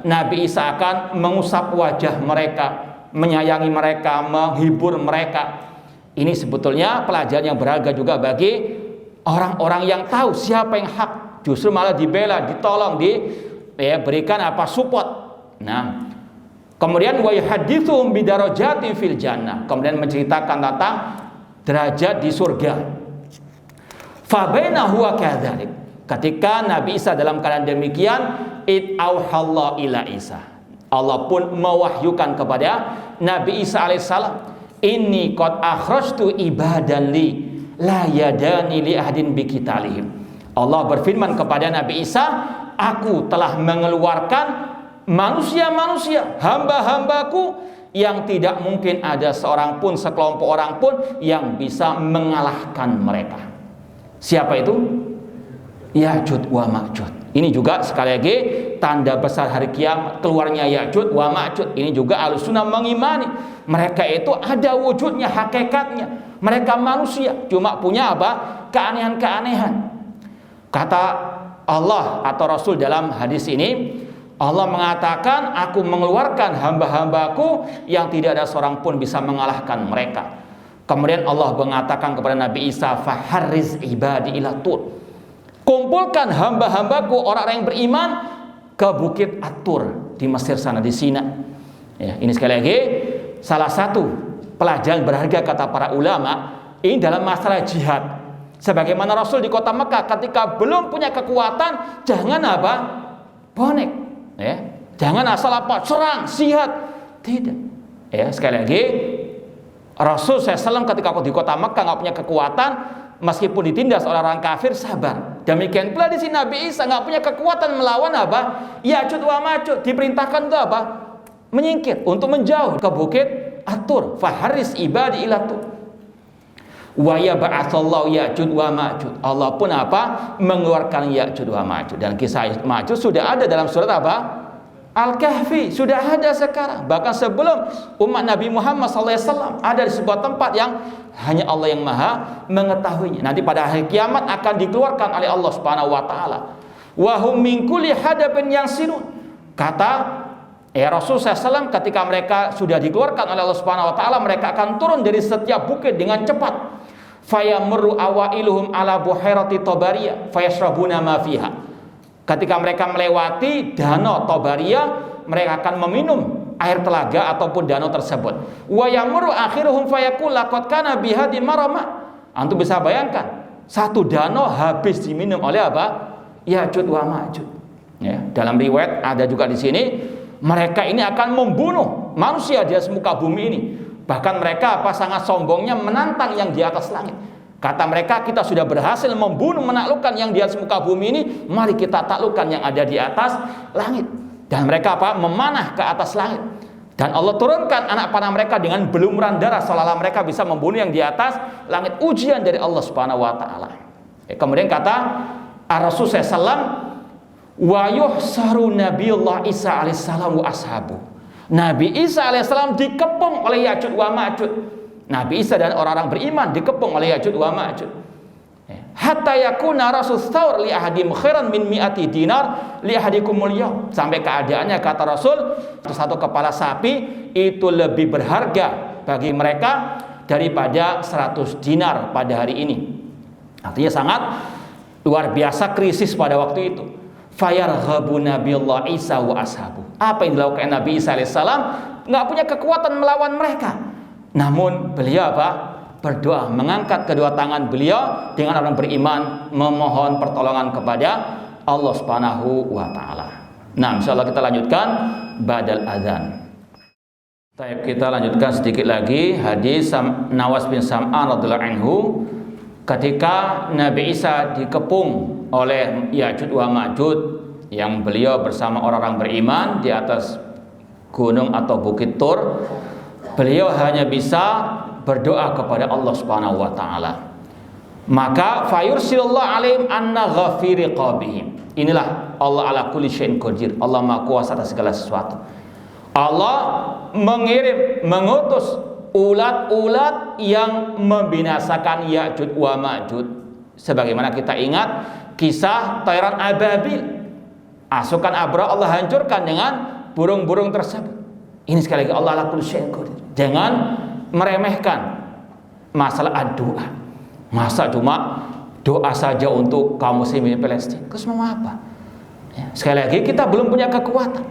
Nabi Isa akan mengusap wajah mereka, menyayangi mereka, menghibur mereka. Ini sebetulnya pelajaran yang berharga juga bagi orang-orang yang tahu siapa yang hak, justru malah dibela, ditolong, diberikan support. Nah, kemudian wa yuhadditsuhum bidarajatin fil jannah, kemudian menceritakan tentang derajat di surga. Fa bainahu wa kadzalik, ketika Nabi Isa dalam keadaan demikian, id auhallahu ila Isa, Allah pun mewahyukan kepada Nabi Isa alaihissalam, inni qad akhrajtu ibadan li la yadani li ahadin biqitalihim. Allah berfirman kepada Nabi Isa, aku telah mengeluarkan manusia-manusia, hamba-hambaku, yang tidak mungkin ada seorang pun, sekelompok orang pun yang bisa mengalahkan mereka. Siapa itu? Ya'juj wa Ma'juj. Ini juga sekali lagi tanda besar hari kiamat, keluarnya Ya'juj wa Ma'juj. Ini juga Ahlussunnah mengimani mereka itu ada wujudnya, hakikatnya. Mereka manusia, cuma punya keanehan-keanehan. Kata Allah atau Rasul dalam hadis ini, Allah mengatakan, aku mengeluarkan hamba-hambaku yang tidak ada seorang pun bisa mengalahkan mereka. Kemudian Allah mengatakan kepada Nabi Isa, faharriz ibadi ila tur, kumpulkan hamba-hambaku orang-orang yang beriman ke bukit At-Tur di Mesir sana, di Sina. Ya, ini sekali lagi salah satu pelajaran berharga kata para ulama ini dalam masalah jihad. Sebagaimana Rasul di kota Mekah ketika belum punya kekuatan, jangan bonek, ya, jangan asal serang, sihat, tidak. Ya, sekali lagi Rasul SAW ketika di kota Mekah nggak punya kekuatan, meskipun ditindas oleh orang kafir, sabar. Demikian pula di sini Nabi Isa nggak punya kekuatan melawan Ya'juj wa Ma'juj, diperintahkan untuk menyingkir, untuk menjauh ke bukit At-Tur. Faharis ibadi ila tur. Wa yab'atsallahu Ya'juj wa Ma'juj. Allah pun mengeluarkan Ya'juj wa Ma'juj. Dan kisah Ma'juj sudah ada dalam surat Al-Kahfi, sudah ada sekarang. Bahkan sebelum umat Nabi Muhammad SAW ada di sebuah tempat yang hanya Allah yang maha mengetahuinya. Nanti pada hari kiamat akan dikeluarkan oleh Allah Subhanahu wa taala. Wa hum min kulli hadabin yansirun. Kata Rasul SAW, ketika mereka sudah dikeluarkan oleh Allah Subhanahu wa taala, mereka akan turun dari setiap bukit dengan cepat. Fayamurru awailuhum ala buhairati Tabariyah fayashrabuna ma fiha. Ketika mereka melewati danau Tabariyah, mereka akan meminum air telaga ataupun danau tersebut. Wa yamuru akhiruhum fayaqul laqad kana bihadi marama. Antum bisa bayangkan, satu danau habis diminum oleh Ya'juj wa Ma'juj. Ya, dalam riwayat ada juga di sini, mereka ini akan membunuh manusia di atas muka bumi ini. Bahkan mereka sangat sombongnya menantang yang di atas langit. Kata mereka, kita sudah berhasil membunuh, menaklukkan yang di atas muka bumi ini, mari kita taklukkan yang ada di atas langit. Dan mereka apa? Memanah ke atas langit. Dan Allah turunkan anak panah mereka dengan belumuran darah, seolah-olah mereka bisa membunuh yang di atas langit. Ujian dari Allah Subhanahu wa taala. Kemudian kata Rasul SAW, wa yuhsaru Nabiullah Isa alaihissalam wa ashabu. Nabi Isa alaihissalam dikepung oleh Ya'juj wa Ma'juj. Nabi Isa dan orang-orang beriman dikepung oleh Ya'juj wa Ma'juj. Hatta yakuna rasul thawr li ahadim khairan min mi'ati dinar li ahadikumul yaum. Sampai keadaannya kata Rasul, satu kepala sapi itu lebih berharga bagi mereka daripada 100 dinar pada hari ini. Artinya sangat luar biasa krisis pada waktu itu. Fayarghabu Nabiullah Isa wa ashabu. Apa yang dilakukan Nabi Isa alaihissalam? Nggak punya kekuatan melawan mereka. Namun beliau apa? Berdoa, mengangkat kedua tangan beliau dengan orang beriman, memohon pertolongan kepada Allah Subhanahu wa taala. Nah, insyaallah kita lanjutkan badal adzan. Baik, kita lanjutkan sedikit lagi hadis Nawas bin Sam'an radhiyallahu anhu ketika Nabi Isa dikepung oleh Ya'juj wa Ma'juj, yang beliau bersama orang-orang beriman di atas gunung atau bukit Tur. Beliau hanya bisa berdoa kepada Allah Subhanahu wa taala. Maka fayursilullah alaihim anna ghafiri qabihim. Inilah Allah ala kulli syai'in qadir. Allah Maha Kuasa atas segala sesuatu. Allah mengutus ulat-ulat yang membinasakan Ya'juj wa Ma'juj. Sebagaimana kita ingat kisah Tayran Ababil. Asukan Abra Allah hancurkan dengan burung-burung tersebut. Ini sekali lagi Allah ala kulli syai'in qadir. Jangan meremehkan masalah doa. Masa cuma doa saja untuk kaum muslimin Palestina? Terus mau apa? Ya, sekali lagi kita belum punya kekuatan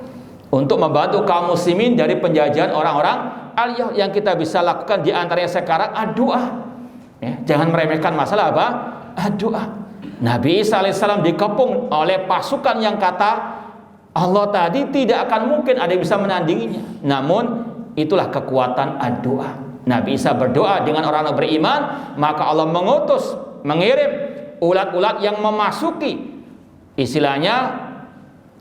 untuk membantu kaum muslimin dari penjajahan orang-orang aliyah. Yang kita bisa lakukan di antaranya sekarang doa. Ya, jangan meremehkan masalah apa? Doa. Nabi Isa alaihissalam dikepung oleh pasukan yang kata Allah tadi tidak akan mungkin ada yang bisa menandinginya. Namun itulah kekuatan doa. Nabi Isa berdoa dengan orang-orang beriman, maka Allah mengirim ulat-ulat yang memasuki istilahnya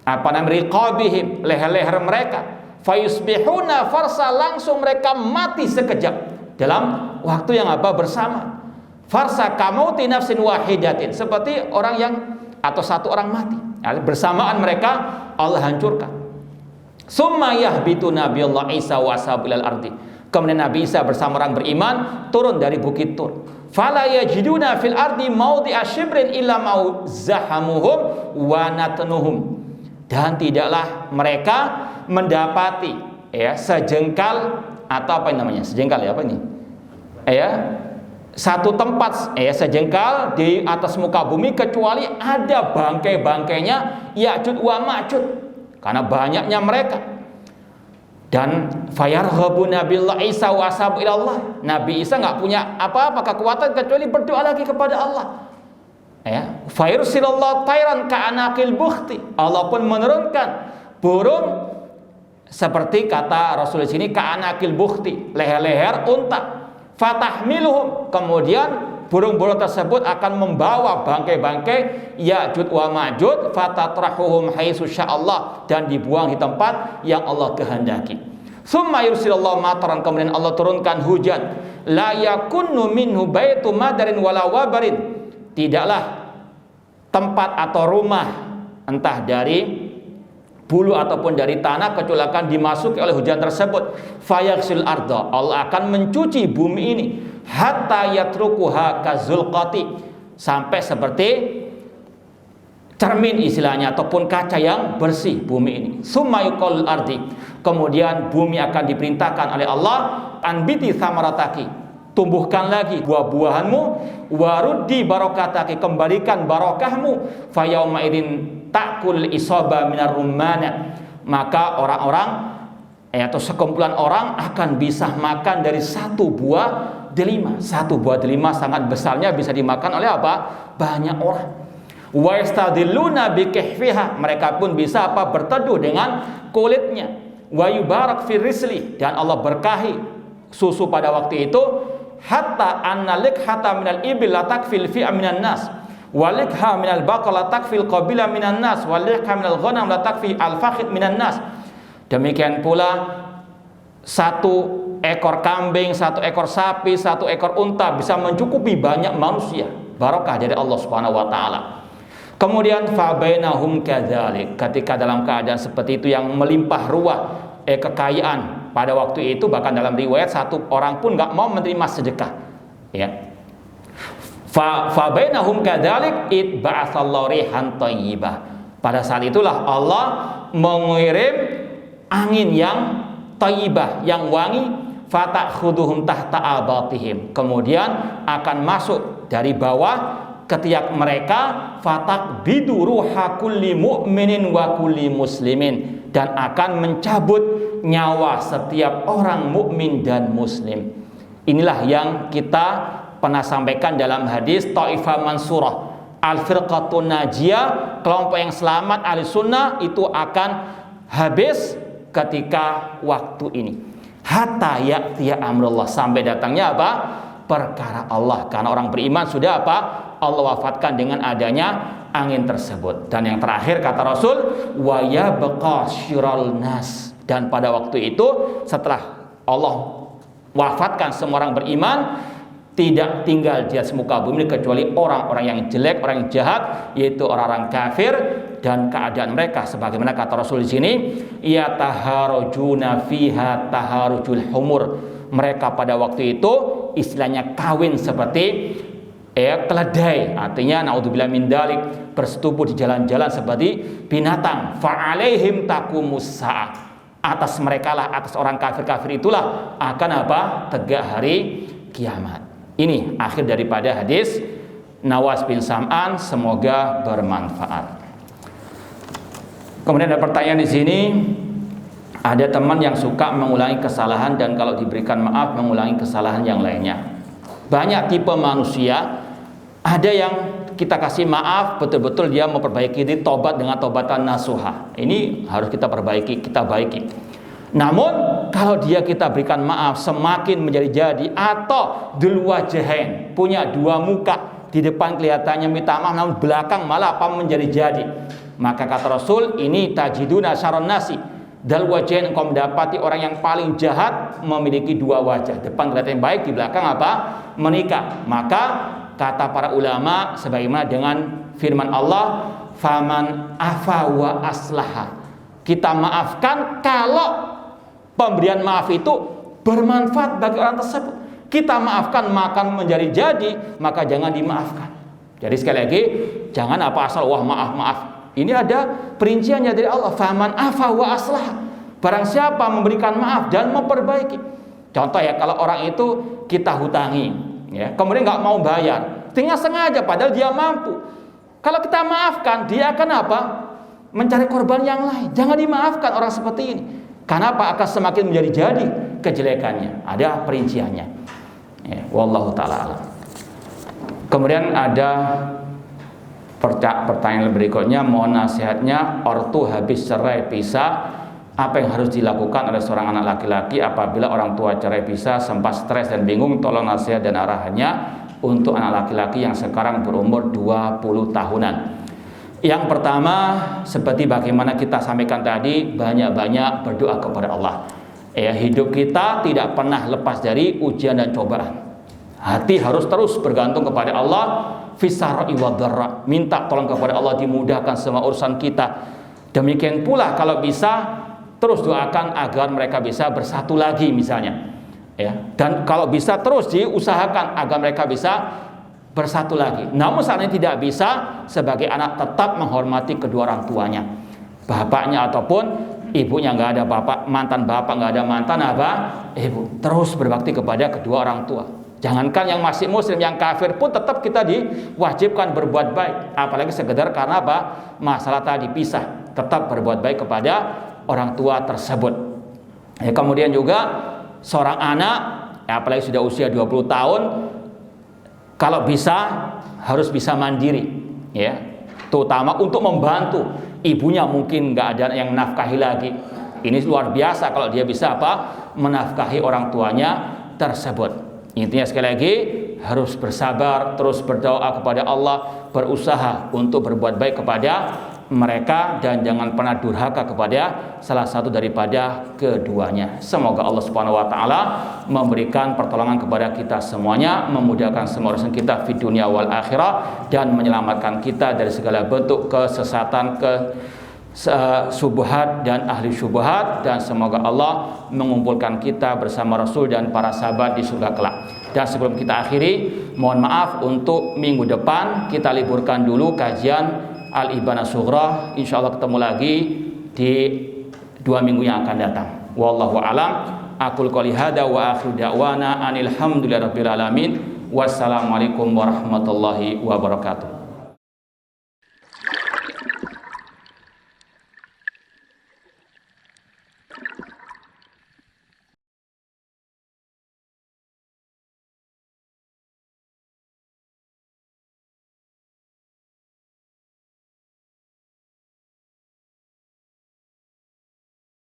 riqabihim, leher-leher mereka. Fayusbihuna farsa, langsung mereka mati sekejap dalam waktu yang bersama. Farsa kamauti nafsin wahidatin, seperti orang yang atau satu orang mati. Bersamaan mereka Allah hancurkan. Summa yahbitu Nabiullah Isa wa ashabil ardi. Kemudian Nabi Isa bersama orang beriman turun dari bukit Tur. Fala yajiduna fil ardi mawdi'a shibrin illa mauzahamuhum wa natnuhum. Dan tidaklah mereka mendapati sejengkal atau apa namanya? Sejengkal apa ini? Satu tempat sejengkal di atas muka bumi kecuali ada bangkai-bangkainya Ya'juj wa Ma'juj, karena banyaknya mereka. Dan fayarghabu Nabiullah Isa wa ashabu ilallah. Nabi Isa nggak punya apa-apa kekuatan kecuali berdoa lagi kepada Allah. Fayursilallah tayran ka'anaqil bukhti. Allah pun menurunkan burung seperti kata Rasul di sini ka'anaqil bukhti, leher-leher unta. Fatahmiluhum, kemudian burung-burung tersebut akan membawa bangkai-bangkai Ya'juj wa Ma'juj, fatatrahuhum haitsu sya'allah, dan dibuang di tempat yang Allah kehendaki. Summa yursilallahu mataran, kemudian Allah turunkan hujan. La yakunu minhu baitu madarin wala wabarin. Tidaklah tempat atau rumah entah dari bulu ataupun dari tanah kecuali akan dimasuki oleh hujan tersebut. Fayaksil arda, Allah akan mencuci bumi ini hatta yatrukuha kazulqati, sampai seperti cermin istilahnya ataupun kaca yang bersih bumi ini. Summa yuqal ardi, kemudian bumi akan diperintahkan oleh Allah anbiti samarataki, tumbuhkan lagi buah-buahanmu, waruddi barokataki, kembalikan barokahmu, fayauma idin takul isaba minar rumana, maka orang-orang atau sekumpulan orang akan bisa makan dari satu buah delima. Satu buah delima sangat besarnya bisa dimakan oleh banyak orang. Wa yastadilluna bikihfiha, mereka pun bisa berteduh dengan kulitnya. Wa yubarak fi risli, dan Allah berkahi susu pada waktu itu. hatta annalik hatta minal ibil la takfil fi minan nas walikha minal baqal la takfil qabila minan nas walikha minal ghanam la takfi al-fakhid minan nas. Demikian pula satu ekor kambing, satu ekor sapi, satu ekor unta bisa mencukupi banyak manusia. Barokah dari Allah Subhanahu wa taala. Kemudian fabainahum kadzalik, ketika dalam keadaan seperti itu yang melimpah ruah kekayaan pada waktu itu, bahkan dalam riwayat satu orang pun nggak mau menerima sedekah, ya. Fabainahum kadzalik id ba'atsallahu rihan thayyibah. Pada saat itulah Allah mengirim angin yang thayyibah, yang wangi, fatakhuduhum tahta abatihim, kemudian akan masuk dari bawah ketiak mereka, fatak bidu ruha kulli mu'minin wa kulli muslimin, dan akan mencabut nyawa setiap orang mukmin dan muslim. Inilah yang kita pernah sampaikan dalam hadis Taifah Mansurah, al-firqatun najiyah, kelompok yang selamat ahli sunnah itu akan habis ketika waktu ini. Hatta ya'tiya amrullah, sampai datangnya apa? Perkara Allah. Karena orang beriman sudah apa? Allah wafatkan dengan adanya angin tersebut. Dan yang terakhir kata Rasul, wa yabqa syirrul nas, dan pada waktu itu setelah Allah wafatkan semua orang beriman, tidak tinggal di atas muka bumi kecuali orang-orang yang jelek, orang yang jahat, yaitu orang-orang kafir. Dan keadaan mereka sebagaimana kata Rasul di sini, ya taharujuna fiha taharujul humur, mereka pada waktu itu istilahnya kawin seperti keledai, artinya naudzubillah min dalik, bersetubuh di jalan-jalan seperti binatang. Fa'alaihim taqumus sa'ah, atas mereka lah, atas orang kafir-kafir itulah akan apa? Tegak hari kiamat. Ini akhir daripada hadis Nawas bin Sam'an, semoga bermanfaat. Kemudian ada pertanyaan di sini, ada teman yang suka mengulangi kesalahan dan kalau diberikan maaf mengulangi kesalahan yang lainnya. Banyak tipe manusia, ada yang kita kasih maaf betul-betul dia memperbaiki diri, tobat dengan tobatan nasuha. Ini harus kita perbaiki, kita baiki. Namun kalau dia kita berikan maaf semakin menjadi-jadi, atau dul wajahain, punya dua muka, di depan kelihatannya minta maaf namun belakang malah apa menjadi-jadi, maka kata Rasul, ini tajiduna syarrun nasi, dal wajahain, engkau mendapati orang yang paling jahat memiliki dua wajah, depan kelihatan baik, di belakang apa? Menikah. Maka kata para ulama sebagaimana dengan firman Allah, faman afa wa aslaha, kita maafkan kalau pemberian maaf itu bermanfaat bagi orang tersebut. Kita maafkan makan menjadi jadi, maka jangan dimaafkan. Jadi sekali lagi, jangan apa asal wah maaf. Ini ada perinciannya dari Allah. Faman afa wa aslah, barang siapa memberikan maaf dan memperbaiki. Contoh ya, kalau orang itu kita hutangi, ya, kemudian nggak mau bayar, tinggal sengaja padahal dia mampu. Kalau kita maafkan, dia akan apa? Mencari korban yang lain. Jangan dimaafkan orang seperti ini. Karena apa? Akan semakin menjadi-jadi kejelekannya. Ada perinciannya. Ya, wallahu ta'ala alam. Kemudian ada pertanyaan berikutnya, mohon nasihatnya, ortu habis cerai pisah, apa yang harus dilakukan oleh seorang anak laki-laki apabila orang tua cerai pisah, sempat stres dan bingung, tolong nasihat dan arahannya untuk anak laki-laki yang sekarang berumur 20 tahunan. Yang pertama, seperti bagaimana kita sampaikan tadi, banyak-banyak berdoa kepada Allah. Ya, hidup kita tidak pernah lepas dari ujian dan cobaan. Hati harus terus bergantung kepada Allah, fisarra'i wa dharra, minta tolong kepada Allah, dimudahkan semua urusan kita. Demikian pula kalau bisa terus doakan agar mereka bisa bersatu lagi misalnya. Ya, dan kalau bisa terus diusahakan agar mereka bisa bersatu lagi. Namun saat ini tidak bisa, sebagai anak tetap menghormati kedua orang tuanya, bapaknya ataupun ibunya. Nggak ada bapak mantan bapak, nggak ada mantan apa ibu. Terus berbakti kepada kedua orang tua. Jangankan yang masih muslim, yang kafir pun tetap kita diwajibkan berbuat baik. Apalagi sekedar karena apa? Masalah tadi pisah, tetap berbuat baik kepada orang tua tersebut. Ya, kemudian juga seorang anak, ya, apalagi sudah usia 20 tahun, kalau bisa harus bisa mandiri, ya, terutama untuk membantu ibunya. Mungkin nggak ada yang nafkahi lagi. Ini luar biasa kalau dia bisa apa? Menafkahi orang tuanya tersebut. Intinya sekali lagi harus bersabar, terus berdoa kepada Allah, berusaha untuk berbuat baik kepada mereka dan jangan pernah durhaka kepada salah satu daripada keduanya. Semoga Allah Subhanahu wa taala memberikan pertolongan kepada kita semuanya, memudahkan semua urusan kita di dunia wal akhirah dan menyelamatkan kita dari segala bentuk kesesatan, syubhat dan ahli syubhat, dan semoga Allah mengumpulkan kita bersama Rasul dan para sahabat di surga kelak. Dan sebelum kita akhiri, mohon maaf untuk minggu depan kita liburkan dulu kajian Al-Ibanah Sughra. Insyaallah ketemu lagi di 2 minggu yang akan datang. Wallahu alam. Aqul qouli hada wa akhiru da'wana anil hamdulillahirabbil alamin. Wassalamualaikum warahmatullahi wabarakatuh.